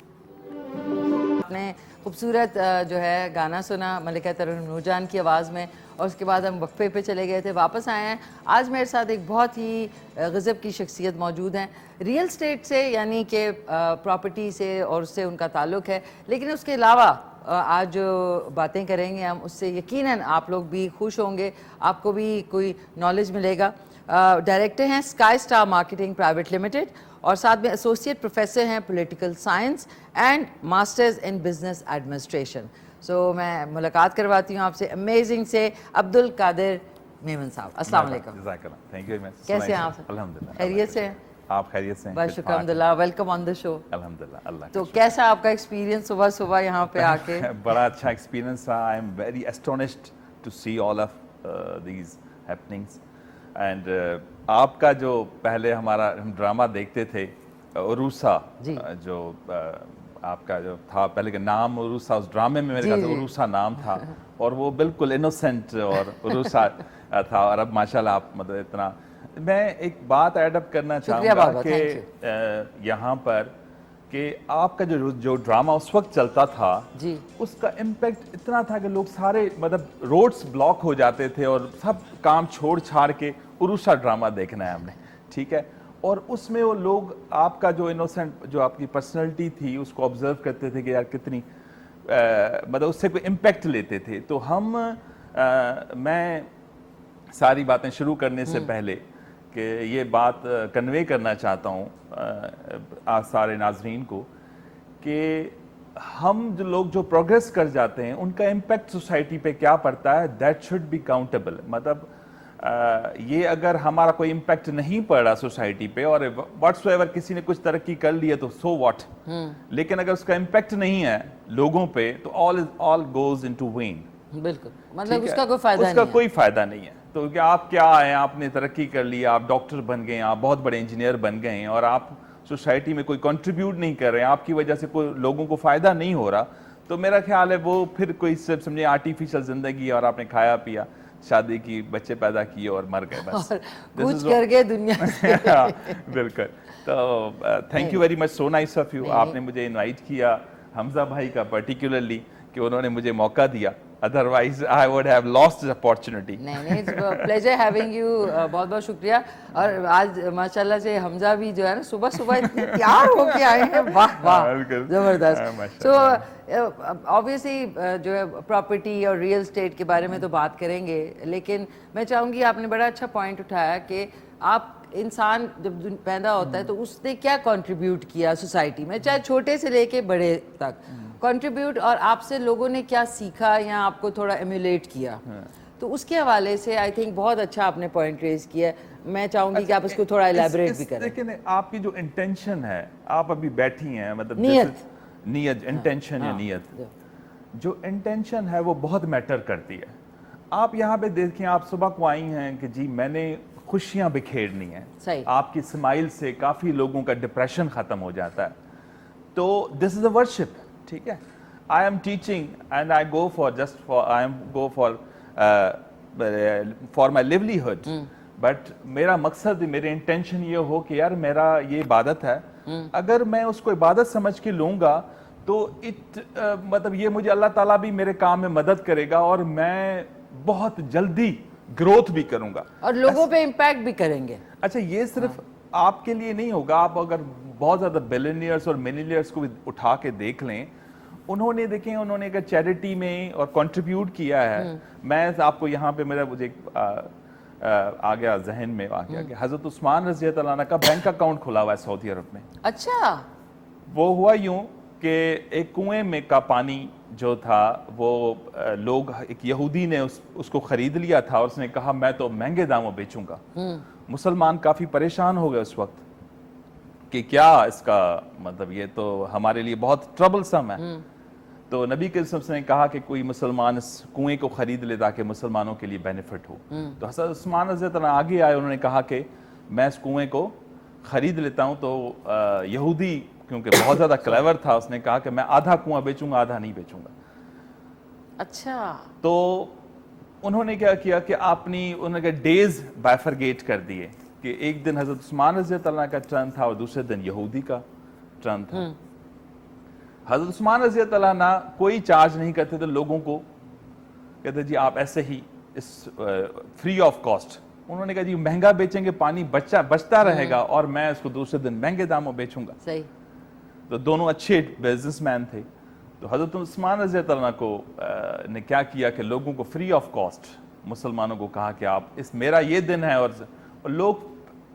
आपने खूबसूरत जो है गाना सुना मलिका तरन्नुम नूरजहान की आवाज़ में, और उसके बाद हम वक्फे पे चले गए थे, वापस आए हैं। आज मेरे साथ एक बहुत ही गज़ब की शख्सियत मौजूद हैं, रियल स्टेट से यानी कि प्रॉपर्टी से और उससे उनका ताल्लुक़ है, लेकिन उसके अलावा आज जो बातें करेंगे हम उससे यकीनन आप लोग भी खुश होंगे, आपको भी कोई नॉलेज मिलेगा। डायरेक्टर हैं Sky Star marketing private limited और साथ में एसोसिएट प्रोफेसर हैं political science and masters in business administration. So मैं मुलाकात करवाती हूँ आपसे अमेजिंग से अब्दुल कादिर मेमन साहब। अस्सलाम वालेकुम। Thank you very much. कैसे हैं आप? अल्हम्दुलिल्लाह। खैरियत से हैं? आप खैरियत से हैं? बस शुक्र अल्हम्दुलिल्लाह। Welcome on the show. अल्हम्दुलिल्लाह, अल्लाह तो कैसा आपका एक्सपीरियंस सुबह सुबह यहाँ पे आके? बड़ा अच्छा एक्सपीरियंस रहा। I am very astonished to see all of these happenings and आपका जो पहले हमारा हम ड्रामा देखते थे उरूसा, जो आपका जो था पहले का नाम उरूसा, उस ड्रामे में मेरे ख्याल से उरूसा नाम था और वो बिल्कुल इनोसेंट और उरूसा था, और अब माशाल्लाह आप मतलब इतना। मैं एक बात ऐड अप करना चाहूँगा कि यहाँ पर कि आपका जो ड्रामा उस वक्त चलता था जी, उसका इम्पैक्ट इतना था कि लोग सारे मतलब रोड्स ब्लॉक हो जाते थे और सब काम छोड़ छाड़ के उरूसा ड्रामा देखना है हमने, ठीक है। और उसमें वो लोग आपका जो इनोसेंट जो आपकी पर्सनैलिटी थी उसको ऑब्जर्व करते थे कि यार कितनी मतलब उससे कोई इम्पैक्ट लेते थे। तो हम मैं सारी बातें शुरू करने से पहले कि ये बात कन्वे करना चाहता हूँ सारे नाजरीन को कि हम जो लोग जो प्रोग्रेस कर जाते हैं उनका इम्पैक्ट सोसाइटी पे क्या पड़ता है, दैट शुड बी काउंटेबल। मतलब ये अगर हमारा कोई इम्पैक्ट नहीं पड़ रहा सोसाइटी पे और व्हाट्सएवर किसी ने कुछ तरक्की कर ली है तो सो व्हाट, लेकिन अगर उसका इम्पैक्ट नहीं है लोगों पे तो ऑल गोज इनटू वेन। बिल्कुल, मतलब उसका कोई फायदा नहीं है। कोई फायदा नहीं है। तो क्या आप क्या आए, आपने तरक्की कर ली, आप डॉक्टर बन गए, आप बहुत बड़े इंजीनियर बन गए हैं और आप सोसाइटी में कोई कंट्रीब्यूट नहीं कर रहे हैं, आपकी वजह से कोई लोगों को फायदा नहीं हो रहा, तो मेरा ख्याल है वो फिर कोई सिर्फ समझे आर्टिफिशियल जिंदगी और आपने खाया पिया, शादी की, बच्चे पैदा किए और मर गए बस, कुछ कर गए दुनिया से। बिल्कुल। तो thank you very much, so nice of you. आपने मुझे इनवाइट किया, हमजा भाई का पर्टिकुलरली कि उन्होंने मुझे मौका दिया, otherwise I would have lost the opportunity. नहीं, इट्स प्लेजर हैविंग यू। बहुत बहुत शुक्रिया। और आज माशाल्लाह से हमजा भी जो है ना सुबह सुबह इतने तैयार होके आए हैं, वाह वाह, जबरदस्त। सो ऑब्वियसली जो है प्रॉपर्टी और रियल एस्टेट के बारे में तो बात करेंगे, लेकिन मैं चाहूँगी आपने बड़ा अच्छा पॉइंट उठाया कि आप इंसान जब पैदा होता है तो उसने क्या कंट्रीब्यूट किया सोसाइटी में, चाहे छोटे से लेके बड़े तक कंट्रीब्यूट, और आपसे लोगों ने क्या सीखा या आपको थोड़ा एम्यूलेट किया। तो उसके हवाले से आई थिंक बहुत अच्छा आपने पॉइंट रेज किया है। मैं चाहूंगी कि आप इसको थोड़ा इलैबोरेट भी करें। लेकिन आपकी जो इंटेंशन है, आप अभी बैठी हैं, मतलब नीयत इंटेंशन या नीयत, जो इंटेंशन है वो बहुत मैटर करती है। आप यहाँ पे देखें, आप सुबह को आई हैं कि जी मैंने खुशियां बिखेरनी है, आपकी स्माइल से काफी लोगों का डिप्रेशन खत्म हो जाता है। तो दिस इज अ वर्शिप, ठीक है। I am teaching and I go for just for I am go for my livelihood, but मेरा मकसद, मेरी इंटेंशन ये हो कि यार मेरा ये इबादत है अगर मैं उसको इबादत समझ के लूंगा तो मतलब ये मुझे अल्लाह ताला भी मेरे काम में मदद करेगा और मैं बहुत जल्दी ग्रोथ भी करूंगा और लोगों पे इम्पैक्ट भी करेंगे। अच्छा, ये सिर्फ आपके लिए नहीं होगा, आप अगर बहुत ज्यादा बिलियनियर्स और मिलियनियर्स को भी उठा के देख लें, उन्होंने देखें, उन्होंने अगर चैरिटी में और कंट्रीब्यूट किया है। मैं आपको यहाँ पे मेरा मुझे आ गया जहन में आ गया कि हजरत उस्मान रज़ी अल्लाह अन्हु का बैंक अकाउंट खुला हुआ है सऊदी अरब में। अच्छा, वो हुआ यूं कि एक कुएं में का पानी जो था वो लोग, एक यहूदी ने उसको खरीद लिया था और उसने कहा मैं तो महंगे दामों बेचूंगा। मुसलमान काफी परेशान हो गए उस वक्त कि क्या इसका मतलब, ये तो हमारे लिए बहुत ट्रबलसम है। तो नबी के ने कहा कि कोई मुसलमान इस कुएं को खरीद ले ताकि मुसलमानों के लिए बेनिफिट हो। तो हज़रत उस्मान रज़ी अल्लाह अन्हु आगे आए, उन्होंने कहा कि मैं इस कुएं को खरीद लेता हूं। तो यहूदी क्योंकि बहुत ज्यादा क्लेवर था, उसने कहा कि मैं आधा कुआं बेचूंगा, आधा नहीं बेचूंगा। अच्छा, तो उन्होंने क्या किया कि उन्होंने डेज बाइफरगेट कर दिए कि एक दिन हजरत उस्मान रज़ी अल्लाह अन्हु का टर्न था और दूसरे दिन यहूदी का टर्न था। हजरत उस्मान रज़ी अल्लाह अन्हु कोई चार्ज नहीं करते थे लोगों को, कहते जी आप ऐसे ही इस फ्री ऑफ कॉस्ट। उन्होंने कहा जी महंगा बेचेंगे, पानी बचता रहेगा और मैं इसको दूसरे दिन महंगे दामों बेचूंगा। सही। तो दोनों अच्छे बिजनेसमैन थे। तो हजरत उस्मान रज़ी अल्लाह अन्हु को ने क्या किया कि लोगों को फ्री ऑफ कॉस्ट मुसलमानों को कहा कि आप मेरा ये दिन है, और लोग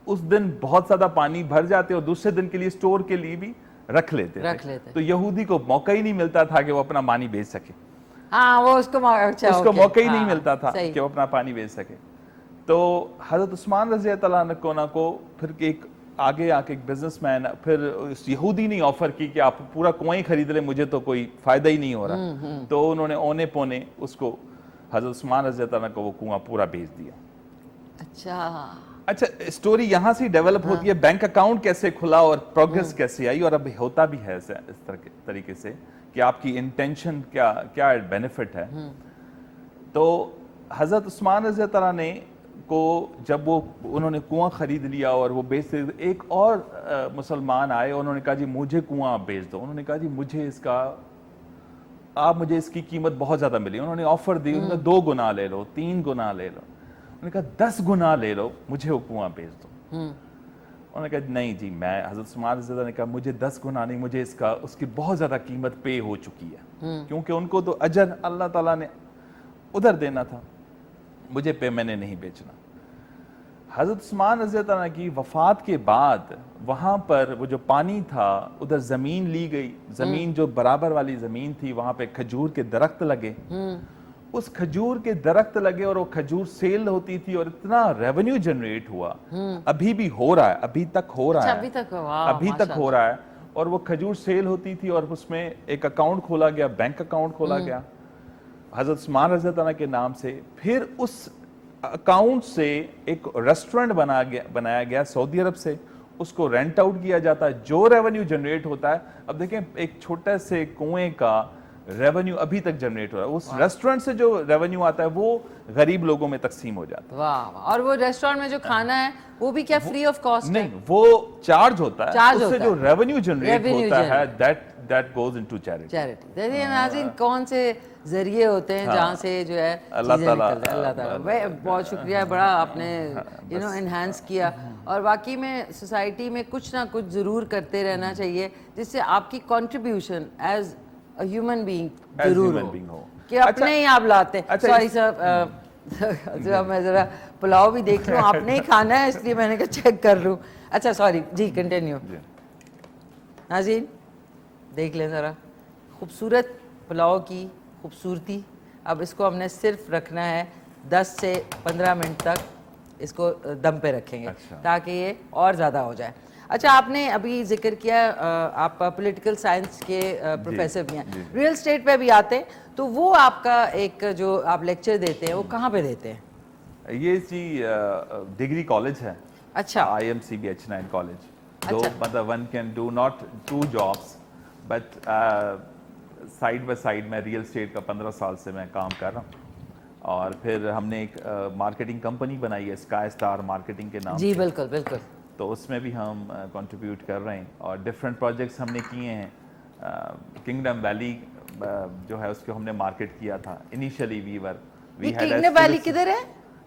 उस दिन बहुत ज्यादा पानी भर जाते और दूसरे दिन के लिए स्टोर के लिए भी रख लेते। तो यहूदी को मौका ही नहीं मिलता था कि वो अपना पानी बेच सके। हाँ, वो उसको मौका ही नहीं मिलता था कि वो अपना पानी बेच सके। तो हजरत उस्मान रज़ी अल्लाह अन्हु को फिर एक आगे आके एक बिजनेसमैन, फिर उस यहूदी ने ऑफर की कि आप पूरा कुआं खरीद ले, मुझे तो कोई फायदा ही नहीं हो रहा। तो उन्होंने औने पौने उसको हजरत उस्मान रज़ी अल्लाह अन्हु को वो कुआं पूरा बेच दिया। अच्छा, स्टोरी यहाँ से डेवलप होती है, बैंक अकाउंट कैसे खुला और प्रोग्रेस कैसे आई, और अब होता भी है इस तरीके से कि आपकी इंटेंशन क्या बेनिफिट है। तो हजरत उस्मान रज़ी अल्लाह ने को जब उन्होंने कुआं खरीद लिया और वो बेचते, एक और मुसलमान आए और उन्होंने कहा जी मुझे कुआं आप बेच दो। उन्होंने कहा जी मुझे इसकी कीमत बहुत ज्यादा मिली। उन्होंने ऑफर दी, उन्होंने 2 गुना ले लो, 3 गुना ले लो। उन्होंने कहा 10 गुना ले लो, मुझे वो कुआं बेच दो। उन्होंने कहा नहीं जी, मैं हजरत उस्मान रज़ी अल्लाह ने कहा मुझे 10 गुना नहीं, मुझे उसकी बहुत ज्यादा कीमत पे हो चुकी है, क्योंकि उनको तो अजर अल्लाह ताला ने उधर देना था, मुझे पे मैंने नहीं बेचना। हजरत उस्मान रज़ी अल्लाह अन्हु की वफात के बाद वहां पर वो जो पानी था उधर जमीन ली गई, जमीन जो बराबर वाली जमीन थी, वहां पे खजूर के दरख्त लगे। उस खजूर के दरख्त लगे और वो खजूर सेल होती थी और इतना रेवेन्यू जनरेट हुआ। अभी भी हो रहा है, अभी तक हो रहा है, अभी तक हो रहा है। और वो खजूर सेल होती थी और उसमें एक अकाउंट खोला गया, बैंक अकाउंट खोला गया हजरत उस्मान रज़ी अल्लाह अन्हु के नाम से। फिर उस अकाउंट से एक रेस्टोरेंट बनाया गया सऊदी अरब से, उसको रेंट आउट किया जाता है, जो रेवेन्यू जनरेट होता है। अब देखें, एक छोटे से कुएं का रेवेन्यू अभी तक जनरेट हो रहा है, उस रेस्टोरेंट से जो रेवेन्यू आता है वो गरीब लोगों में तकसीम हो जाता है। वाह। और वो रेस्टोरेंट में जो खाना है वो भी क्या फ्री ऑफ कॉस्ट? नहीं, वो चार्ज होता है, उससे जो रेवेन्यू जनरेट होता है दैट गोज इनटू चैरिटी। देखिए नाज़रीन, कौन से जरिए होते हैं जहाँ से जो है अल्लाह ताला। बहुत शुक्रिया, बड़ा आपने एनहांस किया। और वाकई में सोसाइटी में कुछ ना कुछ ज़रूर करते रहना चाहिए जिससे आपकी contribution as a human being जरूर हो कि अपने ही आप लाते हैं। सॉरी सर, मैं ज़रा पुलाव भी देख लूँ, आपने ही खाना है इसलिए मैंने कहा चेक कर लूँ। अच्छा सॉरी जी, कंटिन्यू। नाज़रीन देख लें ज़रा खूबसूरत पुलाव की खूबसूरती। अब इसको हमने सिर्फ रखना है 10 से 15 मिनट तक, इसको दम पे रखेंगे ताकि ये और ज़्यादा हो जाए। अच्छा, आपने अभी जिक्र किया आप पॉलिटिकल साइंस के प्रोफेसर भी हैं, रियल एस्टेट पे भी आते हैं, तो वो आपका एक जो आप लेक्चर देते हैं वो कहाँ पे देते हैं? ये जी डिग्री कॉलेज है। अच्छा, IMCB H9 कॉलेज। दो मतलब one can do not 2 jobs but side by side मैं रियल एस्टेट का 15 साल से मैं काम कर रहा हूँ। और फिर हमने एक मार्केटिंग कंपनी बनाई है, स्काई स्टार मार्केटिंग के नाम जी से। बिल्कुल बिल्कुल। तो उसमें भी हम कंट्रीब्यूट कर रहे हैं और डिफरेंट प्रोजेक्ट्स हमने किए हैं। किंगडम वैली जो है उसको हमने मार्केट किया था इनिशियली। ये किंगडम वैली किधर है?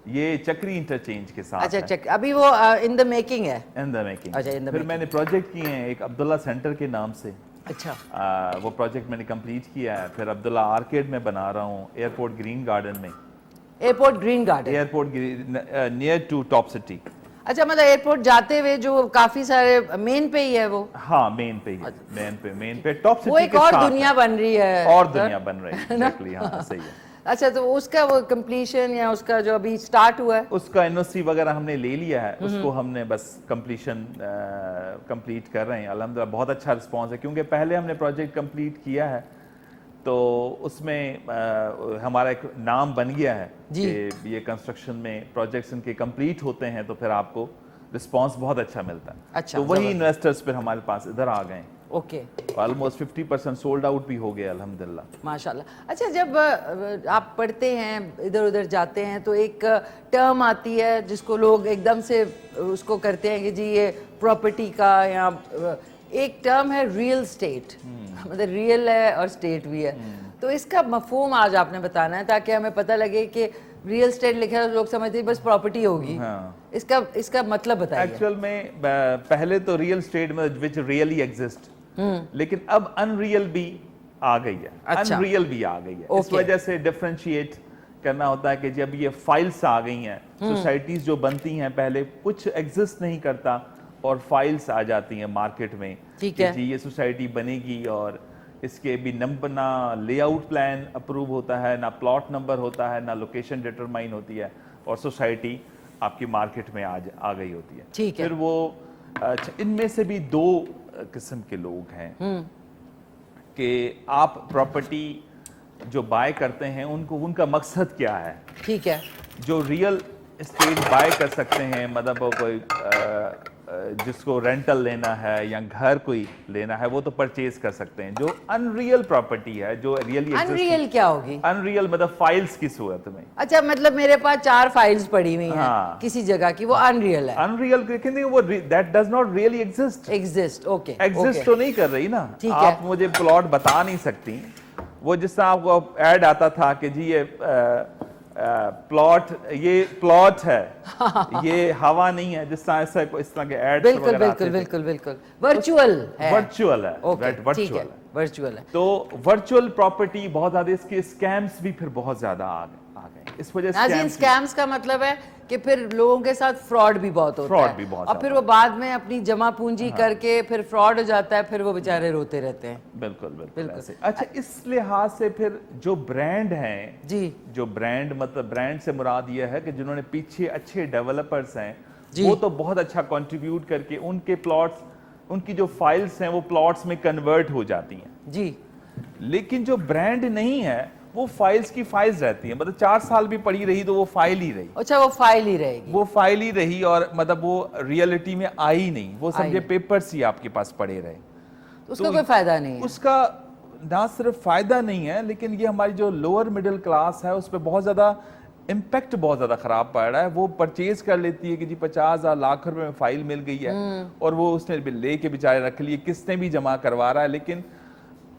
ये चक्री इंटरचेंज के साथ अच्छा है। चक अभी वो इन द मेकिंग है। In the making. अच्छा, in the फिर making। मैंने प्रोजेक्ट किए हैं एक अब्दुल्ला सेंटर के नाम से। अच्छा, वो प्रोजेक्ट मैंने कंप्लीट किया है। फिर अब्दुल्ला आर्केड में बना रहा हूँ एयरपोर्ट ग्रीन गार्डन में। Airport Green Garden, Airport near to top city. अच्छा, मतलब एयरपोर्ट जाते हुए जो काफी सारे मेन पे ही है वो? हाँ, मेन पे ही, मेन पे टॉप सिटी वो एक के और साथ दुनिया है। बन रही है। और दुनिया बन रही है, एग्जैक्टली, हाँ सही है। अच्छा, तो उसका वो कंप्लीशन या उसका जो अभी स्टार्ट हुआ है? उसका एनओसी वगैरह हमने ले लिया है, उसको हमने बस कंप्लीशन कंप्लीट कर रहे हैं। अल्हम्दुलिल्लाह बहुत अच्छा रिस्पांस है, क्योंकि पहले हमने प्रोजेक्ट कंप्लीट किया है तो उसमें हमारा एक नाम बन गया है जी। कि ये कंस्ट्रक्शन में प्रोजेक्ट्स इनके कंप्लीट होते हैं तो फिर आपको रिस्पांस बहुत अच्छा मिलता है। अच्छा, तो वही जबरदस्त। इन्वेस्टर्स फिर हमारे पास इधर आ गए। ओके, ऑलमोस्ट 50% सोल्ड आउट भी हो गया अल्हम्दुलिल्लाह। माशाल्लाह। अच्छा, जब आप पढ़ते हैं, इधर उधर जाते हैं, तो एक टर्म आती है जिसको लोग एकदम से उसको करते हैं कि जी ये प्रॉपर्टी का, या एक टर्म है रियल स्टेट, मतलब रियल है और स्टेट भी है। तो इसका मफहूम आज आपने बताना है ताकि हमें पता लगे कि रियल स्टेट लिखा है, लोग समझते हैं बस प्रॉपर्टी होगी। हाँ। इसका मतलब बताइए। एक्चुअल में पहले तो रियल स्टेट में विच रियली एग्जिस्ट, लेकिन अब अनरियल भी आ गई है। अच्छा। अनरियल भी आ गई है। इस Okay। वजह से डिफरेंशिएट करना होता है कि जब ये फाइल्स आ गई हैं, सोसाइटीज जो बनती हैं पहले कुछ एग्जिस्ट नहीं करता और फाइल्स आ जाती हैं मार्केट में ठीक कि है। जी ये सोसाइटी बनेगी और इसके भी नंबर, ना लेआउट प्लान अप्रूव होता है, ना प्लॉट नंबर होता है, ना लोकेशन डिटरमाइन होती है, और सोसाइटी आपकी मार्केट में आ गई होती है। ठीक है। फिर वो इनमें से भी दो किस्म के लोग हैं कि आप प्रॉपर्टी जो बाय करते हैं उनका मकसद क्या है। ठीक है। जो रियल एस्टेट बाय कर सकते हैं, मतलब वो कोई जिसको रेंटल लेना है या घर कोई लेना है, वो तो परचेज कर सकते हैं। जो अनरियल प्रॉपर्टी है, जो रियली अनरियल क्या होगी? अनरियल मतलब फाइल्स की सूरत में। अच्छा, मतलब मेरे पास 4 फाइल्स पड़ी हुई हैं हाँ। किसी जगह की, वो अनरियल है। अनरियल लेकिन वो that does not really exist. Exist, okay. Exist तो नहीं कर रही ना। ठीक है। आप मुझे प्लॉट बता नहीं सकती। वो जिस तरह आपको ऐड आता था कि जी ये प्लॉट है, ये हवा नहीं है, जिस तरह से इस तरह के एड्स बिल्कुल वगैरह बिल्कुल आते थे। बिल्कुल बिल्कुल वर्चुअल है। वर्चुअल है, ओके, ठीक वर्चुअल है, है। वर्चुअल है। तो वर्चुअल प्रॉपर्टी बहुत ज्यादा, इसके स्कैम्स भी फिर बहुत ज्यादा आ गए। इस वजह नाज़रीन, से स्कैम्स का मतलब है कि फिर लोगों के साथ फ्रॉड भी बहुत होता Fraud है, भी बहुत और फिर ज्यादा। वो बाद में अपनी जमा पूंजी करके फिर फ्रॉड हो जाता है, फिर वो बेचारे रोते रहते हैं। बिल्कुल बिल्कुल बिल्कुल। ऐसे। अच्छा, इस लिहाज से फिर जो ब्रांड हैं, जी जो ब्रांड, मतलब ब्रांड से मुराद ये है कि जिन्होंने पीछे अच्छे डेवलपर्स हैं, जी। वो तो बहुत अच्छा कंट्रीब्यूट करके उनके प्लॉट्स, उनकी जो फाइल्स हैं वो प्लॉट्स में कन्वर्ट हो जाती हैं। जी। लेकिन जो ब्रांड नहीं है वो फाइल्स की फाइल्स रहती हैं, मतलब 4 साल भी पड़ी रही तो वो फाइल ही रही। अच्छा, वो फाइल ही रहेगी। वो फाइल ही रही और मतलब वो रियलिटी में आई नहीं, वो समझे नहीं। पेपर्स ही आपके पास पड़े रहे। उसका कोई फायदा नहीं है। उसका ना सिर्फ फायदा नहीं है, लेकिन ये हमारी जो लोअर मिडिल क्लास है उस पर बहुत ज्यादा इम्पैक्ट बहुत ज्यादा खराब पड़ रहा है। वो परचेज कर लेती है कि जी 50,000 लाख रुपए में फाइल मिल गई है, और वो उसने लेके बेचारे रख लिए, किसने भी जमा करवा रहा है, लेकिन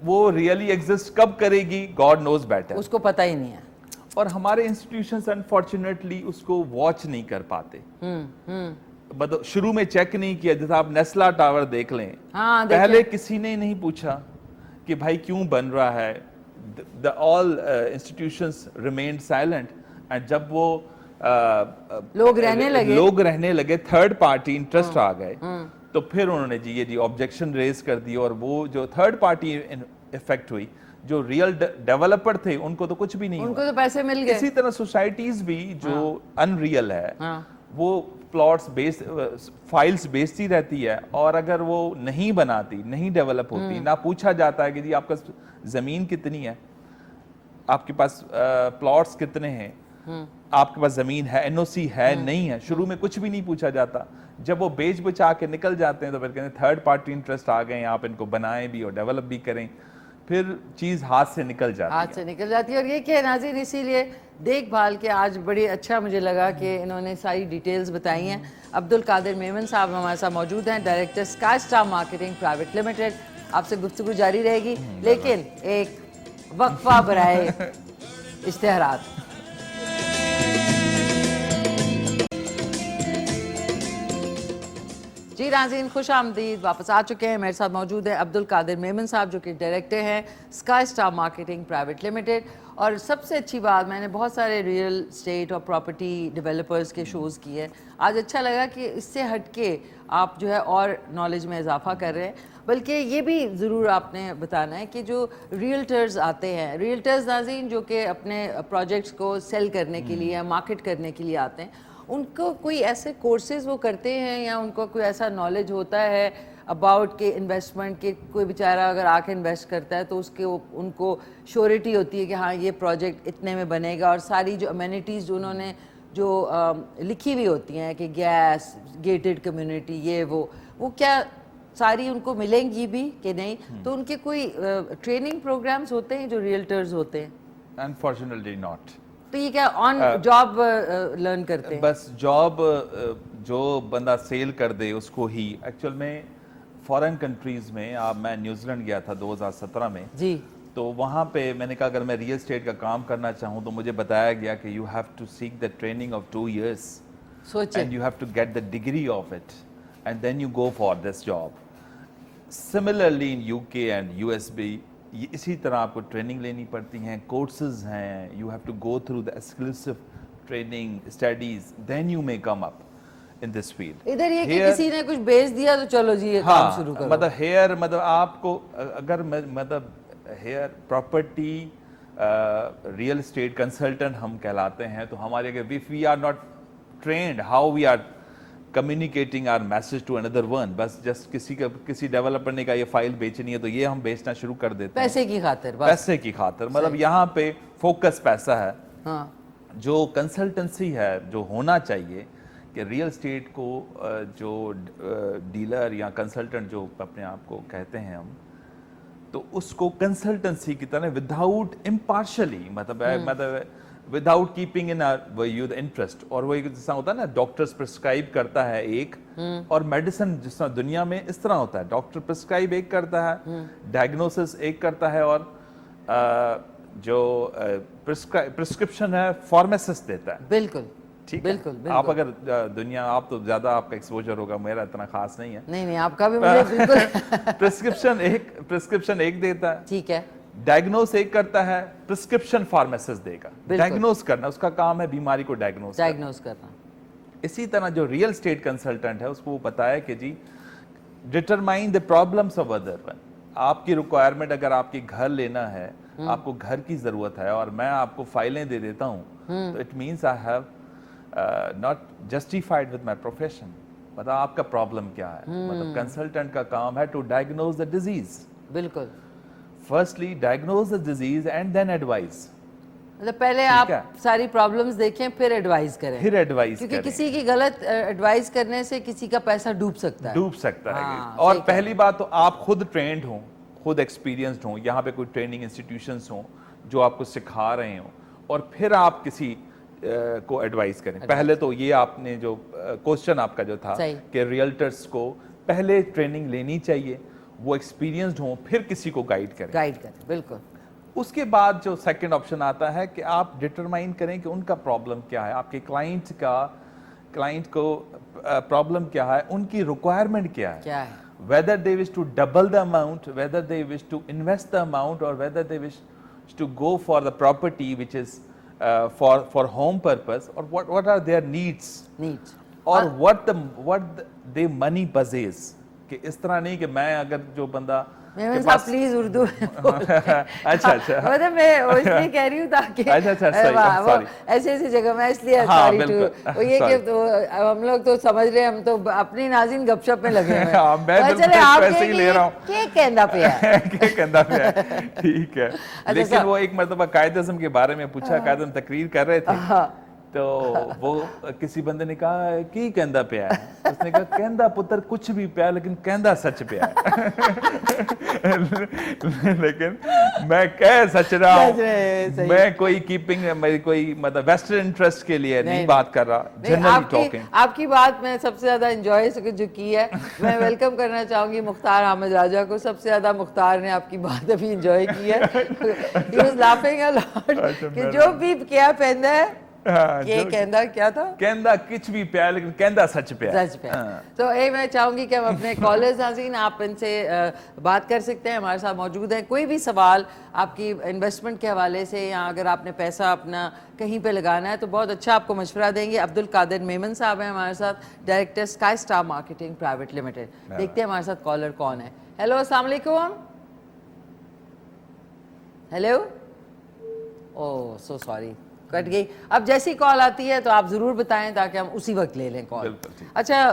वो रियली एग्जिस्ट कब करेगी गॉड नोज बेटर, उसको पता ही नहीं है। और हमारे इंस्टीट्यूशंस अनफॉर्चुनेटली उसको वॉच नहीं कर पाते। मतलब शुरू में चेक नहीं किया। जैसे आप नेस्ला टावर देख लें, हाँ, देखिए। पहले किसी ने नहीं पूछा कि भाई क्यों बन रहा है। The all institutions remained silent, and जब वो लोग रहने लगे, थर्ड पार्टी इंटरेस्ट आ गए, तो फिर उन्होंने जी ये जी ऑब्जेक्शन रेज कर दी, और वो जो थर्ड पार्टी इफेक्ट हुई, जो रियल डेवलपर थे उनको तो कुछ भी नहीं उनको हुआ। तो पैसे मिल गए। इसी तरह सोसाइटीज भी जो अनरियल है, हाँ। वो प्लॉट्स फाइल्स बेचती रहती है, और अगर वो नहीं बनाती, नहीं डेवलप होती, ना पूछा जाता है कि जी आपका जमीन कितनी है, आपके पास प्लॉट्स कितने हैं, आपके पास जमीन है, एनओसी है, नहीं है, शुरू में कुछ भी नहीं पूछा जाता। जब वो बेच बचा के निकल जाते हैं तो फिर कहते हैं थर्ड पार्टी इंटरेस्ट आ गए, आप इनको बनाएं भी और डेवलप भी करें, फिर चीज हाथ से निकल जाती हाथ है। से निकल जाती है। और ये क्या है नाज़रीन, इसीलिए देखभाल के आज बड़ी अच्छा मुझे लगा कि इन्होंने सारी डिटेल्स बताई हैं। अब्दुल कादिर मेमन साहब हमारे साथ मौजूद हैं, director Sky Star marketing private limited. आपसे गुफ्तगू जारी रहेगी, लेकिन एक वक्फा बराए इश्तिहारात। जी नाज़रीन, खुश आमदीद, वापस आ चुके हैं। मेरे साथ मौजूद है अब्दुल कादिर मेमन साहब जो कि डायरेक्टर हैं Sky Star marketing private limited. और सबसे अच्छी बात, मैंने बहुत सारे रियल स्टेट और प्रॉपर्टी डेवलपर्स के शोज़ किए, आज अच्छा लगा कि इससे हट के आप जो है और नॉलेज में इजाफा कर रहे हैं। बल्कि ये भी ज़रूर आपने बताना है कि जो रियल्टर्स आते हैं, रियल्टर्स नाज़रीन जो कि अपने प्रोजेक्ट्स को सेल करने के लिए या मार्केट करने के लिए आते हैं, उनको कोई ऐसे कोर्सेज वो करते हैं या उनको कोई ऐसा नॉलेज होता है अबाउट के इन्वेस्टमेंट के? कोई बेचारा अगर आके इन्वेस्ट करता है तो उसके उनको श्योरिटी होती है कि हाँ ये प्रोजेक्ट इतने में बनेगा, और सारी जो अमेनिटीज़ जो उन्होंने जो लिखी हुई होती हैं कि गैस, गेटेड कम्युनिटी, ये वो क्या सारी उनको मिलेंगी भी कि नहीं? तो उनके कोई ट्रेनिंग प्रोग्राम्स होते हैं जो रियल्टर्स होते हैं? Unfortunately not. तो ये क्या ऑन जॉब लर्न करते हैं? बस जॉब जो बंदा सेल कर दे उसको ही। एक्चुअल में फॉरेन कंट्रीज में, मैं न्यूजीलैंड गया था 2017 में जी, तो वहाँ पे मैंने कहा अगर मैं रियल एस्टेट का काम करना चाहूँ तो मुझे बताया गया कि you have to seek the training of 2 years सोचिए। And you have to get the degree of it and then you go for this job. Similarly in UK and US भी इसी तरह आपको ट्रेनिंग लेनी पड़ती हैं, कोर्सेज हैं, you have to go through the exclusive training studies, then you may come up in this field. इधर ये कि किसी ने कुछ बेच दिया तो चलो जी ये काम शुरू करो। मतलब हेयर, मतलब आपको अगर मतलब here property real estate consultant हम कहलाते हैं, तो हमारे अगर if we are not trained how we are communicating our message to another one, बस जस्ट किसी डेवलपर ने कहा ये फाइल बेचनी है तो ये हम बेचना शुरू कर देते हैं पैसे की खातिर, बस पैसे की खातिर। मतलब यहाँ पे फोकस पैसा है। हाँ, जो कंसल्टेंसी है जो होना चाहिए कि रियल एस्टेट को जो डीलर या कंसल्टेंट जो अपने आप को कहते हैं हम, तो उसको कंसल्टेंसी की तरह विदाउट इम्पार्शली, मतलब without keeping in you the interest. और वही जैसा होता है ना, डॉक्टर्स प्रिस्क्राइब करता है एक, और मेडिसिन जिस तरह दुनिया में इस तरह होता है, डॉक्टर प्रिस्क्राइब एक करता है, डायग्नोसिस एक करता है, और जो प्रिस्क्रिप्शन है फार्मासिस्ट देता है। बिल्कुल ठीक बिल्कुल, है। बिल्कुल। आप अगर दुनिया, आप तो ज्यादा आपका एक्सपोजर होगा, मेरा इतना खास नहीं है। नहीं आपका भी मुझे बिल्कुल प्रिस्क्रिप्शन एक देता है, ठीक है, डायग्नोस एक करता है, प्रिस्क्रिप्शन फार्मासिस्ट देगा। डायग्नोस करना उसका काम है, बीमारी को डायग्नोस करना। इसी तरह जो रियल एस्टेट कंसल्टेंट है उसको वो बताया कि जी determine the problems of other one. आपकी रिक्वायरमेंट, अगर आपकी घर लेना है, आपको घर की जरूरत है और मैं आपको फाइलें दे देता हूँ, तो it means I have not justified with my profession. मतलब आपका प्रॉब्लम क्या है? मतलब कंसल्टेंट का काम है टू डायग्नोज द डिजीज। बिल्कुल, firstly diagnose the disease and then advice. मतलब पहले आप सारी प्रॉब्लम्स देखें फिर एडवाइस करें, फिर एडवाइस क्योंकि किसी की गलत एडवाइस करने से किसी का पैसा डूब सकता है। हाँ, और पहली बात तो आप खुद ट्रेंड हो, खुद एक्सपीरियंस्ड हो, यहाँ पे कोई ट्रेनिंग इंस्टीट्यूशंस हो जो आपको सिखा रहे हो, और फिर आप किसी को एडवाइस करें। पहले तो ये आपने जो क्वेश्चन आपका जो था कि रियल्टर्स को पहले ट्रेनिंग लेनी चाहिए, वो एक्सपीरियंस्ड हो, फिर किसी को गाइड करें। बिल्कुल। उसके बाद जो सेकंड ऑप्शन आता है कि आप डिटरमाइन करें कि उनका प्रॉब्लम क्या है, आपके क्लाइंट को प्रॉब्लम क्या है, उनकी रिक्वायरमेंट क्या है, whether they wish to double the amount, whether they wish to invest the amount, or whether they wish to go for the property which is for home purpose, or what are their needs, or what the money possess। कि इस तरह नहीं कि मैं अगर जो बंदा please Urdu अच्छा मतलब मैं इसलिए कह रही हूँ ताकि ऐसी जगह में इसलिए ये कि तो हम लोग तो समझ रहे हैं, हम तो अपनी नाज़रीन गपशप में लगे हैं। चले आप पैसे ही ले रहा हूँ, क्या कहना पे है ठीक है। लेकिन वो एक मतलब कायदे आज़म के बारे में पूछा, कायदे आज़म तकरीर कर रहे थे तो वो किसी बंदे ने कहा की कहंदा पिया है, उसने कहा कहंदा पुत्र कुछ भी पिया लेकिन कहंदा सच पिया है। लेकिन मैं कह सच रहा सच रहे, हूँ, सही। मैं कोई कीपिंग मेरी कोई मतलब वेस्टर्न इंटरेस्ट के लिए नहीं बात कर रहा, नहीं, जनरली टॉकिंग। आपकी बात मैं सबसे ज्यादा एंजॉय जो की है, मैं वेलकम करना चाहूंगी मुख्तार अहमद राजा को। सबसे ज्यादा मुख्तार ने आपकी बात अभी एंजॉय की है। He was laughing a lot कि जो भी क्या पहनता है, ये कहना क्या था, कहंदा कुछ भी पिया लेकिन कहंदा सच पिया। सच पे। तो ये मैं चाहूंगी कि हम अपने कॉलर्स नाज़रीन आप इनसे बात कर सकते हैं, हमारे साथ मौजूद है। कोई भी सवाल आपकी इन्वेस्टमेंट के हवाले से या अगर आपने पैसा अपना कहीं पे लगाना है तो बहुत अच्छा आपको मशवरा देंगे। अब्दुल कादिर मेमन साहब हैं हमारे साथ, director Sky Star marketing private limited. देखते हैं हमारे साथ कॉलर कौन है। हेलो, अस्सलाम वालेकुम। हेलो, ओह सो सॉरी, कट गई। अब जैसी कॉल आती है तो आप जरूर बताएं ताकि हम उसी वक्त ले लें कॉल। अच्छा,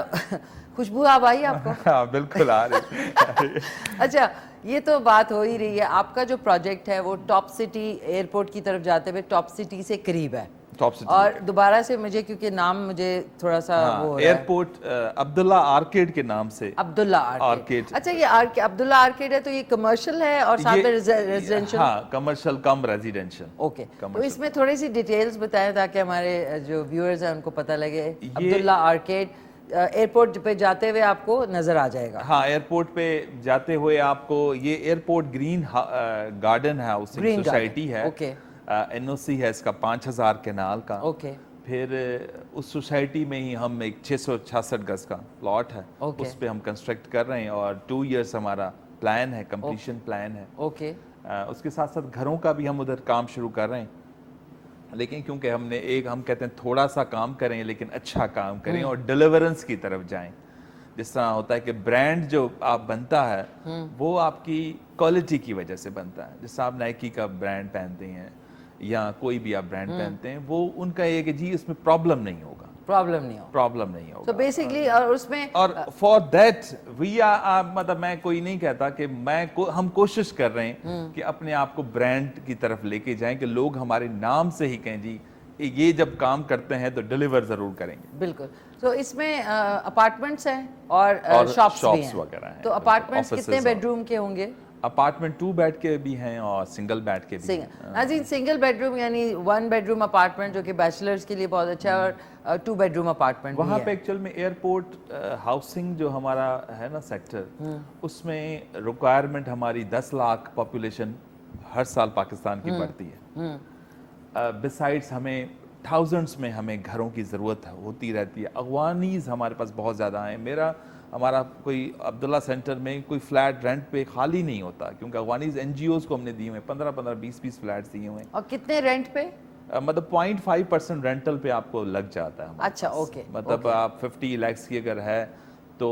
खुशबू आप आई आपको? हाँ बिल्कुल आ रही। अच्छा, ये तो बात हो ही रही है, आपका जो प्रोजेक्ट है वो टॉप सिटी एयरपोर्ट की तरफ जाते हुए टॉप सिटी से करीब है। टॉप सिटी और दोबारा से मुझे, क्योंकि नाम मुझे थोड़ा सा वो हो रहा है। एयरपोर्ट अब्दुल्ला आर्केड के नाम से। अब्दुल्ला आर्केड। अच्छा, ये अब्दुल्ला आर्केड है तो ये कमर्शियल है और साथ में रेजिडेंशियल? हाँ, कमर्शियल कम रेजिडेंशियल। ओके, तो इसमें थोड़ी सी डिटेल्स बताएं ताकि हमारे जो व्यूअर्स हैं उनको पता लगे। अब्दुल्ला आर्केड एयरपोर्ट पे जाते हुए आपको नजर आ जाएगा। हाँ, एयरपोर्ट पे जाते हुए आपको ये airport Green garden housing society है। ओके। एनओसी है इसका 5000 केनाल का। ओके। फिर उस सोसाइटी में ही हम एक 666 गज का प्लॉट है, ओके। उस पे हम कंस्ट्रक्ट कर रहे हैं और 2 इयर्स हमारा प्लान है, कंप्लीशन प्लान है। ओके। उसके साथ साथ घरों का भी हम उधर काम शुरू कर रहे हैं, लेकिन क्योंकि हम कहते हैं थोड़ा सा काम करें लेकिन अच्छा काम करें और डिलीवरेंस की तरफ जाएं। जिस तरह होता है कि ब्रांड जो आप बनता है वो आपकी क्वालिटी की वजह से बनता है। जैसे आप नाइकी का ब्रांड पहनते हैं या कोई भी आप ब्रांड पहनते हैं, वो उनका ये कि जी इसमें प्रॉब्लम नहीं होगा, प्रॉब्लम नहीं होगा। तो बेसिकली और उसमें और फॉर दैट वी आर मतलब मैं कोई नहीं कहता कि हम कोशिश कर रहे हैं कि अपने आप को ब्रांड की तरफ लेके जाएं कि लोग हमारे नाम से ही कहें जी ये जब काम करते हैं तो डिलीवर जरूर करेंगे। बिल्कुल। तो इसमें अपार्टमेंट्स हैं और शॉप्स भी हैं वगैरह हैं। तो अपार्टमेंट्स कितने बेडरूम के होंगे? अपार्टमेंट 2 बेड के भी हैं और सिंगल बेड के भी हैं। नाज़रीन, सिंगल बेडरूम यानी 1 बेडरूम अपार्टमेंट जो कि बैचलर्स के लिए बहुत अच्छा है और 2 बेडरूम अपार्टमेंट वहाँ पे एक्चुअल में एयरपोर्ट हाउसिंग जो हमारा है ना सेक्टर, उसमें रिक्वायरमेंट हमारी 10 लाख पॉपुलेशन हर साल पाकिस्तान की बढ़ती है। बिसाइड्स हमें थाउजेंड्स में हमें घरों की ज़रूरत होती रहती है। अगवानीज हमारे पास बहुत ज़्यादा हैं। हमारा कोई अब्दुल्ला सेंटर में कोई फ्लैट रेंट पे खाली नहीं होता, क्योंकि अगवानीज NGOs को हमने दिए हुए 15-15, 20-20 फ्लैट्स दिए हुए हैं। और कितने रेंट पे? मतलब 0.5% रेंटल पे आपको लग जाता है। अच्छा, ओके। मतलब आप 50 लाख की अगर है तो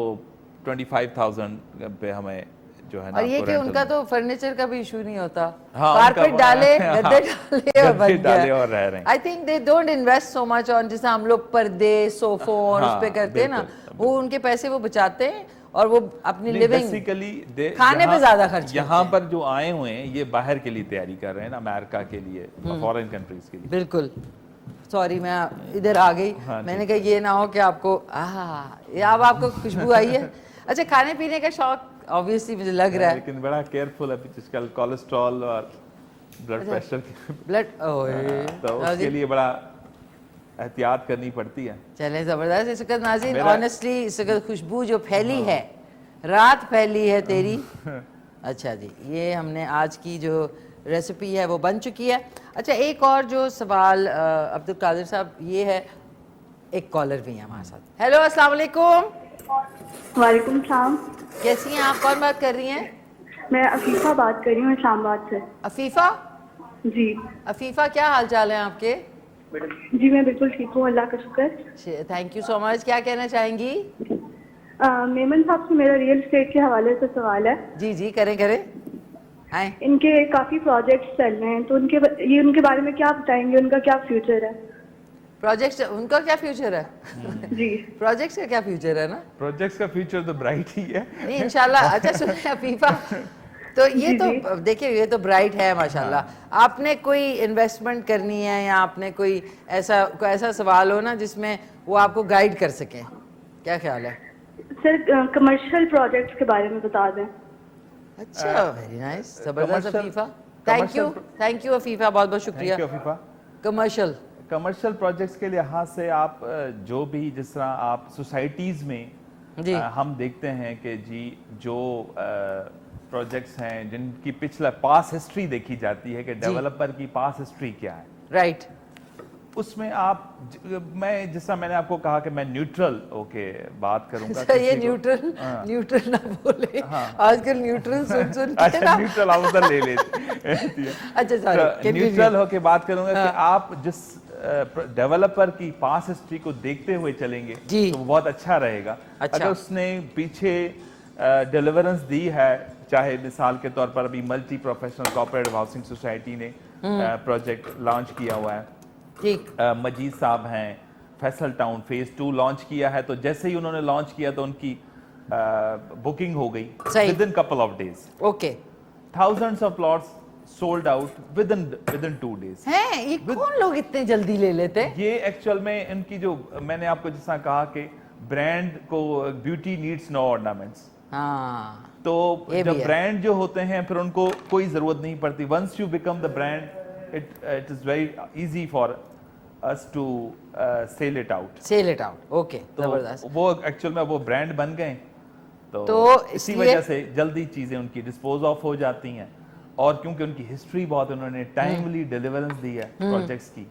25,000 पे हमें जो है ना। और ये कि उनका तो फर्नीचर का भी इशू नहीं होता। हाँ, कारपेट डाले, गद्दे डाले और बन गया। और रह रहे हैं। I think they don't invest so much on, जैसे हम लोग पर्दे, सोफों और उस पे करते हैं ना, वो उनके पैसे वो बचाते हैं और वो अपनी लिविंग बेसिकली खाने पे ज्यादा खर्च यहाँ पर जो आए हुए हैं ये बाहर के लिए तैयारी कर रहे हैं ना, अमेरिका के लिए, फॉरेन कंट्रीज के लिए। बिल्कुल। सॉरी, मैं इधर आ गई। मैंने कहा ये ना हो कि आपको ये अब आपको खुशबू आई है। अच्छा, खाने पीने का शौक ऑब्वियसली मुझे लग रहा है, लेकिन बड़ा केयरफुल है आजकल कोलेस्ट्रॉल और ब्लड प्रेशर तो उसके लिए बड़ा एहतियात करनी पड़ती है। चले, जबरदस्त। इस वक्त नाज़रीन ऑनेस्टली इस वक्त खुशबू जो फैली है, रात फैली है तेरी। अच्छा जी, ये हमने आज की जो रेसिपी है वो बन चुकी है। अच्छा, एक और जो सवाल अब्दुल कादिर साहब, ये है, एक कॉलर भी है हमारे साथ। हेलो, अस्सलाम वालेकुम। वालेकुम सलाम। कैसी हैं आप? कौन बात कर रही हैं? मैं अफीफा बात कर रही हूँ इस्लामाबाद से। अफीफा जी। अफीफा, क्या हाल चाल है आपके? जी मैं बिल्कुल ठीक हूँ, अल्लाह का शुक्र। Thank you so much. क्या कहना चाहेंगी? मेमन साहब से मेरा रियल एस्टेट के हवाले से सवाल है। जी जी, करें करें। आए। इनके काफी प्रोजेक्ट्स चल रहे हैं, तो उनके बारे में क्या बताएंगे, उनका क्या फ्यूचर है? प्रोजेक्ट्स, उनका क्या फ्यूचर है? जी। प्रोजेक्ट्स का क्या फ्यूचर है ना? प्रोजेक्ट्स का फ्यूचर तो ब्राइट ही है। नहीं, इंशाल्लाह। अच्छा सुनिए अफीफा, तो ये तो देखिए, ये तो ब्राइट है माशाल्लाह। आपने कोई इन्वेस्टमेंट करनी है या आपने कोई ऐसा सवाल हो ना जिसमें वो आपको गाइड कर सकें, क्या ख्याल है? सर कमर्शियल प्रोजेक्ट्स के बारे में बता दें। अच्छा, वेरी नाइस, जबरदस्त अफीफा, थैंक यू अफीफा, बहुत बहुत शुक्रिया। Thank you Afifa. Commercial projects के लिहाज से आप जो भी, जिस तरह आप सोसाइटीज़ में जी हम देखते हैं कि जी जो प्रोजेक्ट्स हैं जिनकी पिछला पास हिस्ट्री देखी जाती है कि डेवलपर की पास हिस्ट्री क्या है, राइट, उसमें आप मैं जिस तरह मैंने आपको कहा कि मैं न्यूट्रल ओके बात करूंगा। ये न्यूट्रल ना बोले, आजकल न्यूट्रल सुन के अच्छा, न्यूट्रल आप उधर ले लेते हैं। अच्छा सॉरी, न्यूट्रल होके बात करूंगा कि आप जिस डेवलपर की पास हिस्ट्री को देखते हुए चलेंगे तो बहुत अच्छा रहेगा। अच्छा। अगर उसने पीछे डिलीवरेंस दी है, चाहे मिसाल के तौर पर अभी multi professional cooperative housing society ने प्रोजेक्ट लॉन्च किया हुआ है, ठीक, मजीद साहब हैं, फैसल टाउन फेज 2 लॉन्च किया है, तो जैसे ही उन्होंने लॉन्च किया तो उनकी बुकिंग हो गई with in couple of days. Okay, thousands of plots sold out with in 2 days. हैं ये कौन लोग इतने जल्दी ले लेते हैं? ये एक्चुअल में इनकी जो मैंने आपको जिस तरह कहा कि ब्रांड को ब्यूटी नीड्स नो ऑर्नामेंट्स, हाँ, तो ये जब भी है। ब्रांड जो होते हैं फिर उनको कोई जरूरत नहीं पड़ती। Once you become the brand it is very easy for us to sell it out. Okay, जबरदस्त। तो वो एक्चुअल में वो ब्रांड बन गए, तो इसी इसलिए- वजह से जल्दी चीजें उनकी डिस्पोज ऑफ हो जाती हैं। और क्योंकि उनकी हिस्ट्री बहुत, उन्होंने टाइमली डिलीवरेंस दी है प्रोजेक्ट्स की,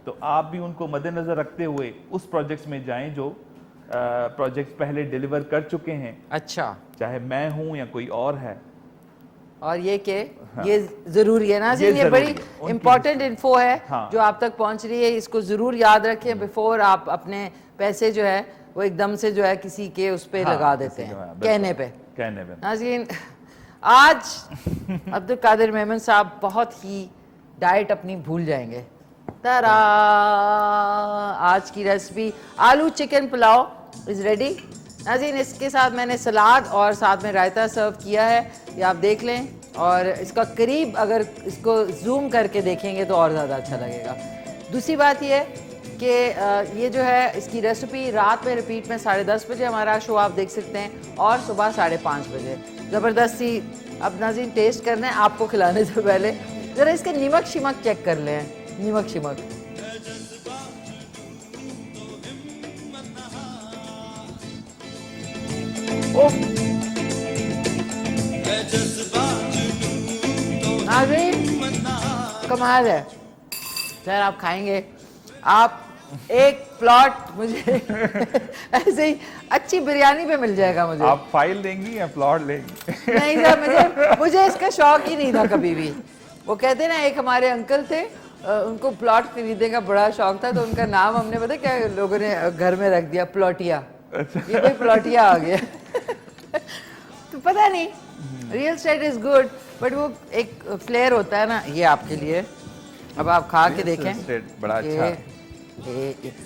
तो आप भी उनको मद्देनजर रखते हुए उस प्रोजेक्ट्स में जाएं जो प्रोजेक्ट्स पहले डिलीवर कर चुके हैं, अच्छा, चाहे मैं हूं या कोई और है। और ये के ये जरूरी है ना जी, ये बड़ी उनकी इंपॉर्टेंट इन्फो है हाँ। जो आप तक पहुंच रही है, इसको जरूर याद रखें बिफोर आप अपने पैसे जो है वो एकदम से जो है किसी के उस पे लगा देते हैं, कहने पे। नाज़रीन, आज अब्दुल कादिर मेमन साहब बहुत ही डाइट अपनी भूल जाएंगे। तारा, आज की रेसिपी आलू चिकन पुलाव इज रेडी। नाज़रीन, इसके साथ मैंने सलाद और साथ में रायता सर्व किया है, ये आप देख लें, और इसका करीब अगर इसको जूम करके देखेंगे तो और ज़्यादा अच्छा लगेगा। दूसरी बात ये है कि ये जो है इसकी रेसिपी रात में रिपीट में 10:30 बजे हमारा शो आप देख सकते हैं, और सुबह 5:30 बजे। ज़बरदस्ती अब नाज़रीन टेस्ट करना है आपको खिलाने से पहले, ज़रा इसके नमक शिमक चेक कर लें, नमक शिमक। नाज़रीन, कमाल है। सर आप खाएंगे, आप एक प्लॉट मुझे ऐसे ही अच्छी बिरयानी पे मिल जाएगा मुझे। आप फाइल लेंगी या प्लॉट लेंगी? नहीं सर, मुझे इसका शौक ही नहीं था कभी भी। वो कहते ना, एक हमारे अंकल थे, उनको प्लॉट खरीदने का बड़ा शौक था, तो उनका नाम हमने पता क्या लोगों ने घर में रख दिया, प्लॉटिया। ये कोई प्लॉटिया आ गया। तो पता नहीं, real estate is good, but वो एक फ्लेयर होता है ना, ये आपके लिए। अब आप खा के देखें, बड़ा अच्छा।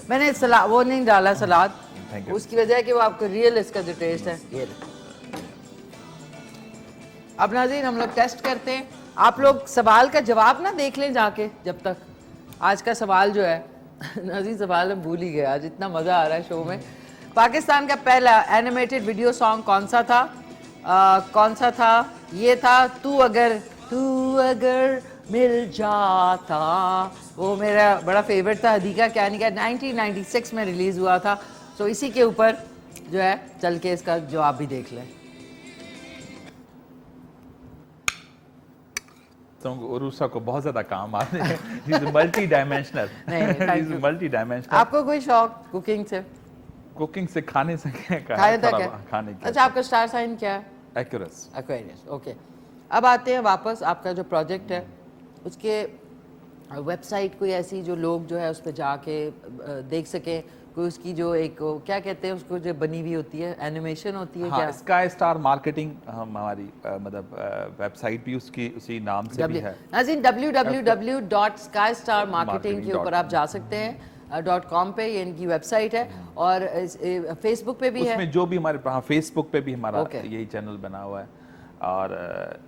मैंने सलाद वो नहीं डाला सलाद, Thank you. उसकी वजह है कि वो आपको रियल इसका जो टेस्ट है ये। अब नाज़रीन, हम लोग टेस्ट करते हैं। आप लोग सवाल का जवाब ना देख लें जाके, जब तक आज का सवाल जो है नाज़रीन, सवाल हम भूल ही गए, आज इतना मज़ा आ रहा है शो में। पाकिस्तान का पहला एनिमेटेड वीडियो सॉन्ग कौन सा था? ये था तू अगर मिल जाता। वो मेरा बड़ा फेवरेट था, हदीका कैनी का 1996 में रिलीज हुआ था। तो इसी के ऊपर जो है चल के इसका जवाब भी देख लें। तो उरुसा को बहुत ज्यादा काम आते हैं, मल्टी डायमेंशनल। नहीं, मल्टी डायमेंशनल। आपको कोई शौक कुकिंग से? कुकिंग से खाने से खाने तक है। खाने की। अच्छा, आपका स्टार साइन क्या है? एक्यूरस। एक्वेरियस। ओके, अब आते हैं वापस, आपका जो प्रोजेक्ट है उसके वेबसाइट कोई ऐसी जो लोग जो है उस पर जाके देख सकें, कोई उसकी जो एक क्या कहते हैं उसको जो बनी हुई होती है, एनिमेशन होती है? हाँ, क्या स्काई स्टार मार्केटिंग हमारी मतलब वेबसाइट भी उसकी उसी नाम से भी है। नाज़रीन, www.skystarmarketing के ऊपर आप जा सकते हैं, .com पे, ये इनकी वेबसाइट है, और फेसबुक पे भी है। उसमें जो भी हमारे फेसबुक पे भी हमारा यही चैनल बना हुआ है। और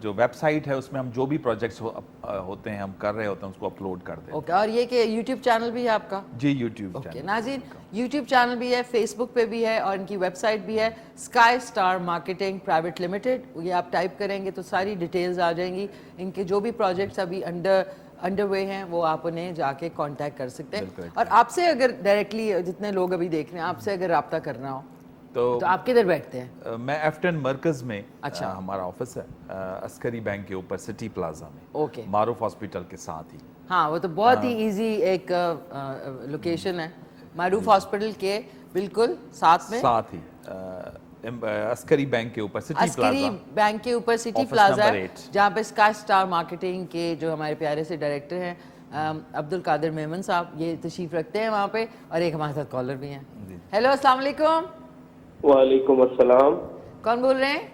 जो वेबसाइट है उसमें हम जो भी प्रोजेक्ट्स होते हैं, हम कर रहे होते हैं, उसको अपलोड कर दें। ओके, और ये कि यूट्यूब चैनल भी है आपका? जी, यूट्यूब ओके चैनल। नाज़रीन, यूट्यूब चैनल भी है, फेसबुक पे भी है, और इनकी वेबसाइट भी है sky Star marketing private limited. ये आप टाइप करेंगे तो सारी डिटेल्स आ जाएंगी। इनके जो भी प्रोजेक्ट्स अभी अंडरवे हैं वो आप उन्हें जाके कांटेक्ट कर सकते हैं। और आपसे अगर डायरेक्टली, जितने लोग अभी देख रहे हैं, आपसे अगर रब्ता करना हो तो आप किधर बैठते हैं? मैं एफ्टन मरकज में, अच्छा, हमारा ऑफिस है अस्करी बैंक के ऊपर सिटी प्लाजा में, ओके, मारूफ हॉस्पिटल के साथ ही। हाँ, वो तो बहुत ही इजी एक लोकेशन है, मारूफ हॉस्पिटल के बिल्कुल साथ में, साथ ही अस्करी बैंक के ऊपर सिटी अस्करी प्लाजा, बैंक के ऊपर सिटी ऑफिस प्लाजा नंबर है, 8। जहाँ पे स्काई स्टार मार्केटिंग के जो हमारे प्यारे से डायरेक्टर हैं अब्दुल कादिर मेमन साहब, ये तशरीफ रखते हैं वहाँ पे, और एक हमारे साथ कॉलर भी हैं। हेलो, अस्सलाम वालेकुम। वालेकुम अस्सलाम। कौन बोल रहे हैं?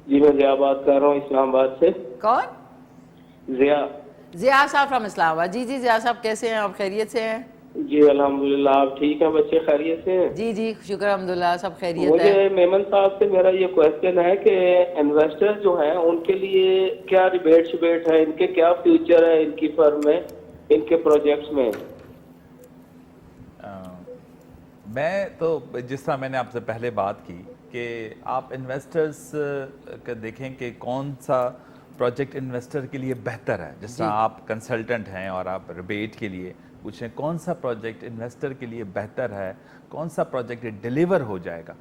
जी मैं जिया बात कर रहा हूँ इस्लामाबाद से। कौन? जिया। जिया साहब फ्रॉम इस्लामाबाद। जी जी, जिया साहब कैसे हैं आप? खैरियत से हैं? जी अल्हम्दुलिल्लाह, आप ठीक हैं? बच्चे खैरियत से हैं? जी जी, शुक्र अल्हम्दुलिल्लाह, सब खैरियत है। मुझे मेमन साहब से मेरा ये क्वेश्चन है कि इन्वेस्टर जो हैं उनके लिए क्या रिबेट शिबेट है, इनके क्या फ्यूचर है इनकी फर्म में, इनके प्रोजेक्ट्स में? मैं तो जिस तरह मैंने आपसे पहले बात की कि आप इन्वेस्टर्स का देखें कि कौन सा प्रोजेक्ट इन्वेस्टर के लिए बेहतर है। जिस तरह आप कंसल्टेंट हैं और आप रिबेट के लिए पूछें कौन सा प्रोजेक्ट इन्वेस्टर के लिए बेहतर है, कौन सा प्रोजेक्ट डिलीवर हो जाएगा,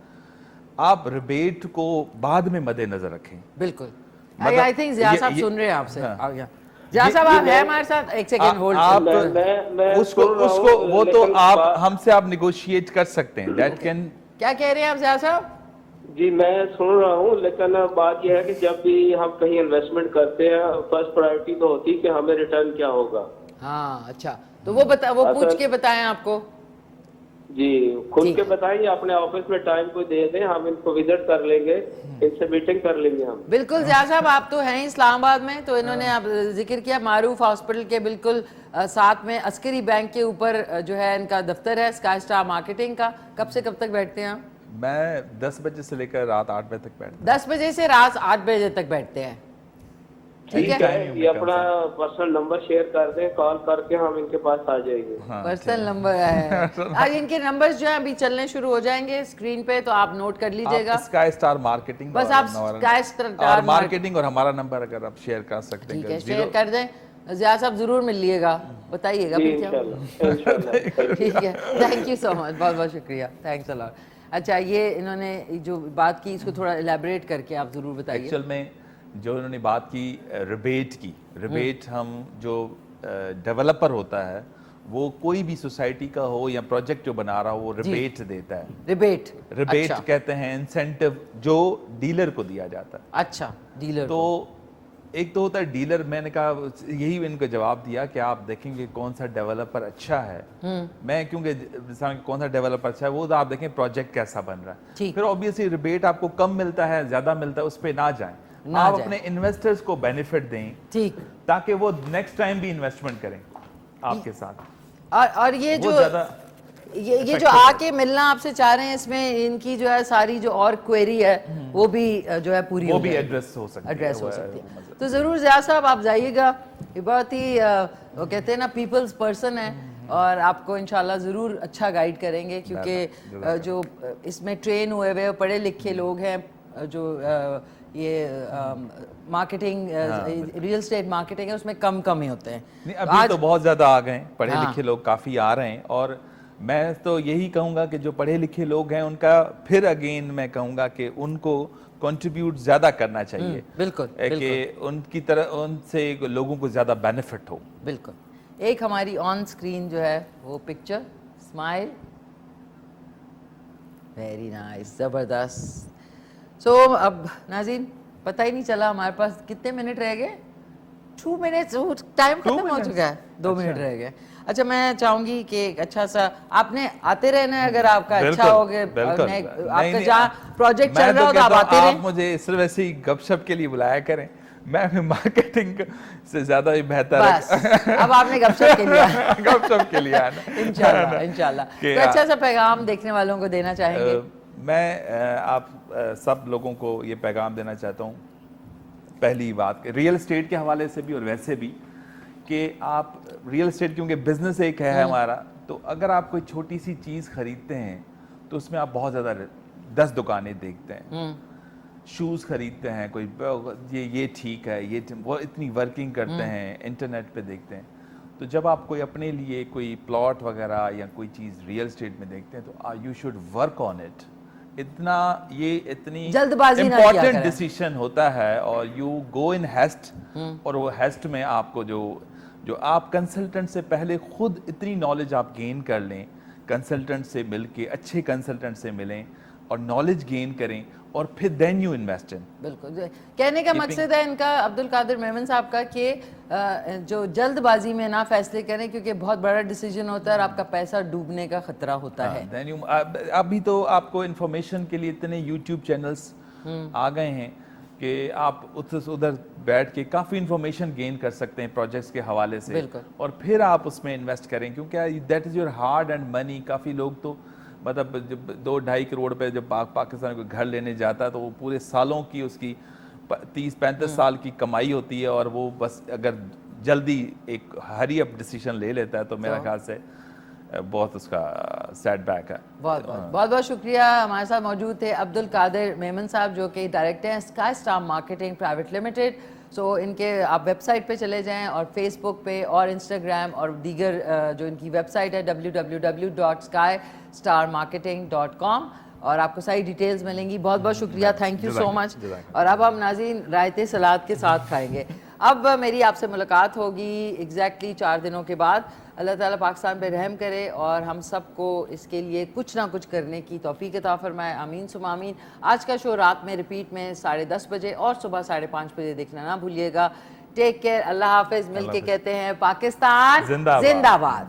आप रिबेट को बाद में मद्देनजर रखें। बिल्कुल, मतलब आई थिंक जिया साहब सुन रहे हैं आपसे। जिया साहब आप हैं हमारे साथ? एक सेकंड होल्ड। आप मैं उसको वो तो आप हमसे आप निगोशिएट कर सकते हैं। That can. क्या कह रहे हैं आप जिया साहब? जी मैं सुन रहा हूँ, लेकिन बात यह है कि जब भी हम कहीं इन्वेस्टमेंट करते हैं फर्स्ट प्रायोरिटी तो होती है कि हमें रिटर्न क्या होगा। हाँ, अच्छा, तो वो पूछ के बताएं आपको। जी खुद के बताइए, अपने ऑफिस में टाइम को दे दें, हम इनको विजिट कर लेंगे, इनसे मीटिंग कर लेंगे हम। बिल्कुल जिया साहब, आप तो हैं इस्लामाबाद में, तो इन्होंने आप जिक्र किया मारूफ हॉस्पिटल के बिल्कुल साथ में अस्करी बैंक के ऊपर जो है इनका दफ्तर है स्काई स्टार मार्केटिंग का। कब से कब तक बैठते हैं आप? मैं 10 बजे से लेकर रात 8 बजे तक बैठता हूं। 10 बजे से रात 8 बजे तक बैठते हैं, ठीक है? ये अपना पर्सनल नंबर शेयर कर दें, कॉल करके हम इनके पास आ जाएंगे। पर्सनल नंबर है। आज इनके नंबर्स जो है अभी चलने शुरू हो जाएंगे स्क्रीन पे, तो आप नोट कर लीजिएगा। स्काई स्टार मार्केटिंग, बस आप स्काई स्टार मार्केटिंग और हमारा नंबर अगर आप शेयर कर सकते हैं। ठीक है, शेयर कर दें। जिया साहब जरूर मिल लिएगा, बताइएगा फिर क्या। ठीक है, थैंक यू सो मच, बहुत बहुत शुक्रिया, थैंक्स अ लॉट। अच्छा, ये इन्होंने जो बात की इसको थोड़ा एलैबोरेट करके आप जरूर बताइए। एक्चुअल में जो इन्होंने बात की रिबेट की, रिबेट हम जो डेवलपर होता है वो कोई भी सोसाइटी का हो या प्रोजेक्ट जो बना रहा हो वो रिबेट देता है। रिबेट रिबेट कहते हैं इंसेंटिव जो डीलर को दिया जाता है। अच्छा, डीलर तो एक तो होता है डीलर। मैंने कहा यही इनको जवाब दिया कि आप देखेंगे कौन सा डेवलपर अच्छा है। मैं क्योंकि कौन सा डेवलपर अच्छा है वो तो आप देखें प्रोजेक्ट कैसा बन रहा है। फिर ऑब्वियसली रिबेट आपको कम मिलता है, ज्यादा मिलता है, उस पर ना जाएं। आप अपने इन्वेस्टर्स को बेनिफिट दें, ठीक, ताकि वो नेक्स्ट टाइम भी इन्वेस्टमेंट करें आपके साथ। और ये जो ये जो आके मिलना आपसे चाह रहे हैं, इसमें इनकी जो है सारी जो और क्वेरी है वो भी जो है पूरी वो भी एड्रेस हो सकती है। तो जरूर जिया साहब आप जाइएगा, ये बहुत ही वो कहते हैं ना पीपल्स पर्सन है, और आपको इंशाल्लाह ज़रूर अच्छा गाइड करेंगे, क्योंकि जो इसमें ट्रेन हुए हुए पढ़े लिखे लोग हैं, जो ये मार्केटिंग रियल एस्टेट मार्केटिंग है उसमें कम ही होते हैं। नहीं, अभी तो बहुत ज़्यादा आ गए, पढ़े लिखे लोग काफ़ी आ रहे हैं। और मैं तो यही कहूँगा कि जो पढ़े लिखे लोग हैं उनका फिर अगेन मैं कहूँगा कि उनको कंट्रीब्यूट ज़्यादा करना चाहिए। बिल्कुल, कि उनकी तरह उनसे लोगों को ज़्यादा बेनिफिट हो। बिल्कुल। एक हमारी ऑन स्क्रीन जो है वो पिक्चर, स्माइल, वेरी नाइस, ज़बरदस्त। सो अब नाज़रीन पता ही नहीं चला हमारे पास कितने मिनट रह गए। 2 मिनट, टाइम खत्म हो चुका है, 2 मिनट रह गए। अच्छा, मैं चाहूंगी कि अच्छा सा आपने आते रहना है, अगर आपका अच्छा हो गया, आपका जहाँ प्रोजेक्ट चल रहा हो तो आप आते रहें। आप मुझे सिर्फ ऐसे ही गपशप के लिए बुलाया करें, मैं मार्केटिंग से ज्यादा ही बेहतर है। अब आपने गपशप के लिए गपशप के लिए आना। इंशाल्लाह। तो अच्छा सा पैगाम देखने वालों को देना चाहेंगे? मैं आप सब लोगों को ये पैगाम देना चाहता हूँ, पहली बात रियल एस्टेट के हवाले से भी और वैसे भी, कि आप रियल एस्टेट क्योंकि बिजनेस एक है हमारा, तो अगर आप कोई छोटी सी चीज़ खरीदते हैं तो उसमें आप बहुत ज़्यादा 10 दुकानें देखते हैं। शूज़ खरीदते हैं, कोई ये ठीक है, वो इतनी वर्किंग करते हैं, इंटरनेट पे देखते हैं। तो जब आप कोई अपने लिए कोई प्लॉट वगैरह या कोई चीज़ रियल एस्टेट में देखते हैं तो you should work on it. इतनी जल्दबाजी ना किया इम्पॉर्टेंट करें। डिसीजन होता है और यू गो इन हेस्ट, और वो हेस्ट में आपको जो आप कंसल्टेंट से पहले खुद इतनी नॉलेज आप गेन कर लें, कंसल्टेंट से मिलके अच्छे कंसल्टेंट से मिलें और नॉलेज गेन करें और फिर देन यू इन्वेस्ट इन। बिल्कुल, कहने का मकसद है इनका, अब्दुल कादिर मेमन साहब का, कि जो जल्दबाजी में ना फैसले करें क्योंकि बहुत बड़ा डिसीजन होता है और आपका पैसा डूबने का खतरा होता है। देन यू अभी तो आपको इंफॉर्मेशन के लिए इतने यूट्यूब चैनल्स आ गए हैं कि आप उधर बैठ के काफ़ी इंफॉर्मेशन गेन कर सकते हैं प्रोजेक्ट्स के हवाले से, बिल्कुल। और फिर आप उसमें इन्वेस्ट करें, क्योंकि that is your hard and money. काफ़ी लोग तो मतलब जब 2-2.5 करोड़ पे जब पाकिस्तान को घर लेने जाता है तो वो पूरे सालों की उसकी 30-35 साल की कमाई होती है, और वो बस अगर जल्दी एक हरी अप डिसीजन ले लेता है तो मेरा ख्याल से बहुत उसका सेटबैक है। बहुत शुक्रिया। हमारे साथ मौजूद थे अब्दुल कादिर मेमन साहब, जो कि डायरेक्टर हैं Sky Star marketing private limited. So इनके आप वेबसाइट पे चले जाएं और फेसबुक पे और इंस्टाग्राम और दीगर जो इनकी वेबसाइट है www.skystarmarketing.com, और आपको सारी डिटेल्स मिलेंगी। बहुत बहुत शुक्रिया, थैंक यू सो मच। और अब हम नाज़रीन रायते सलाद के साथ खाएंगे। अब मेरी आपसे मुलाकात होगी एग्जैक्टली 4 दिनों के बाद। अल्लाह ताला पाकिस्तान पे रहम करे और हम सबको इसके लिए कुछ ना कुछ करने की तौफीक अता फरमाए, आमीन सुम्मा आमीन। आज का शो रात में रिपीट में 10:30 बजे और सुबह 5:30 बजे देखना ना भूलिएगा। टेक केयर, अल्लाह हाफिज। मिल के कहते हैं पाकिस्तान जिंदाबाद।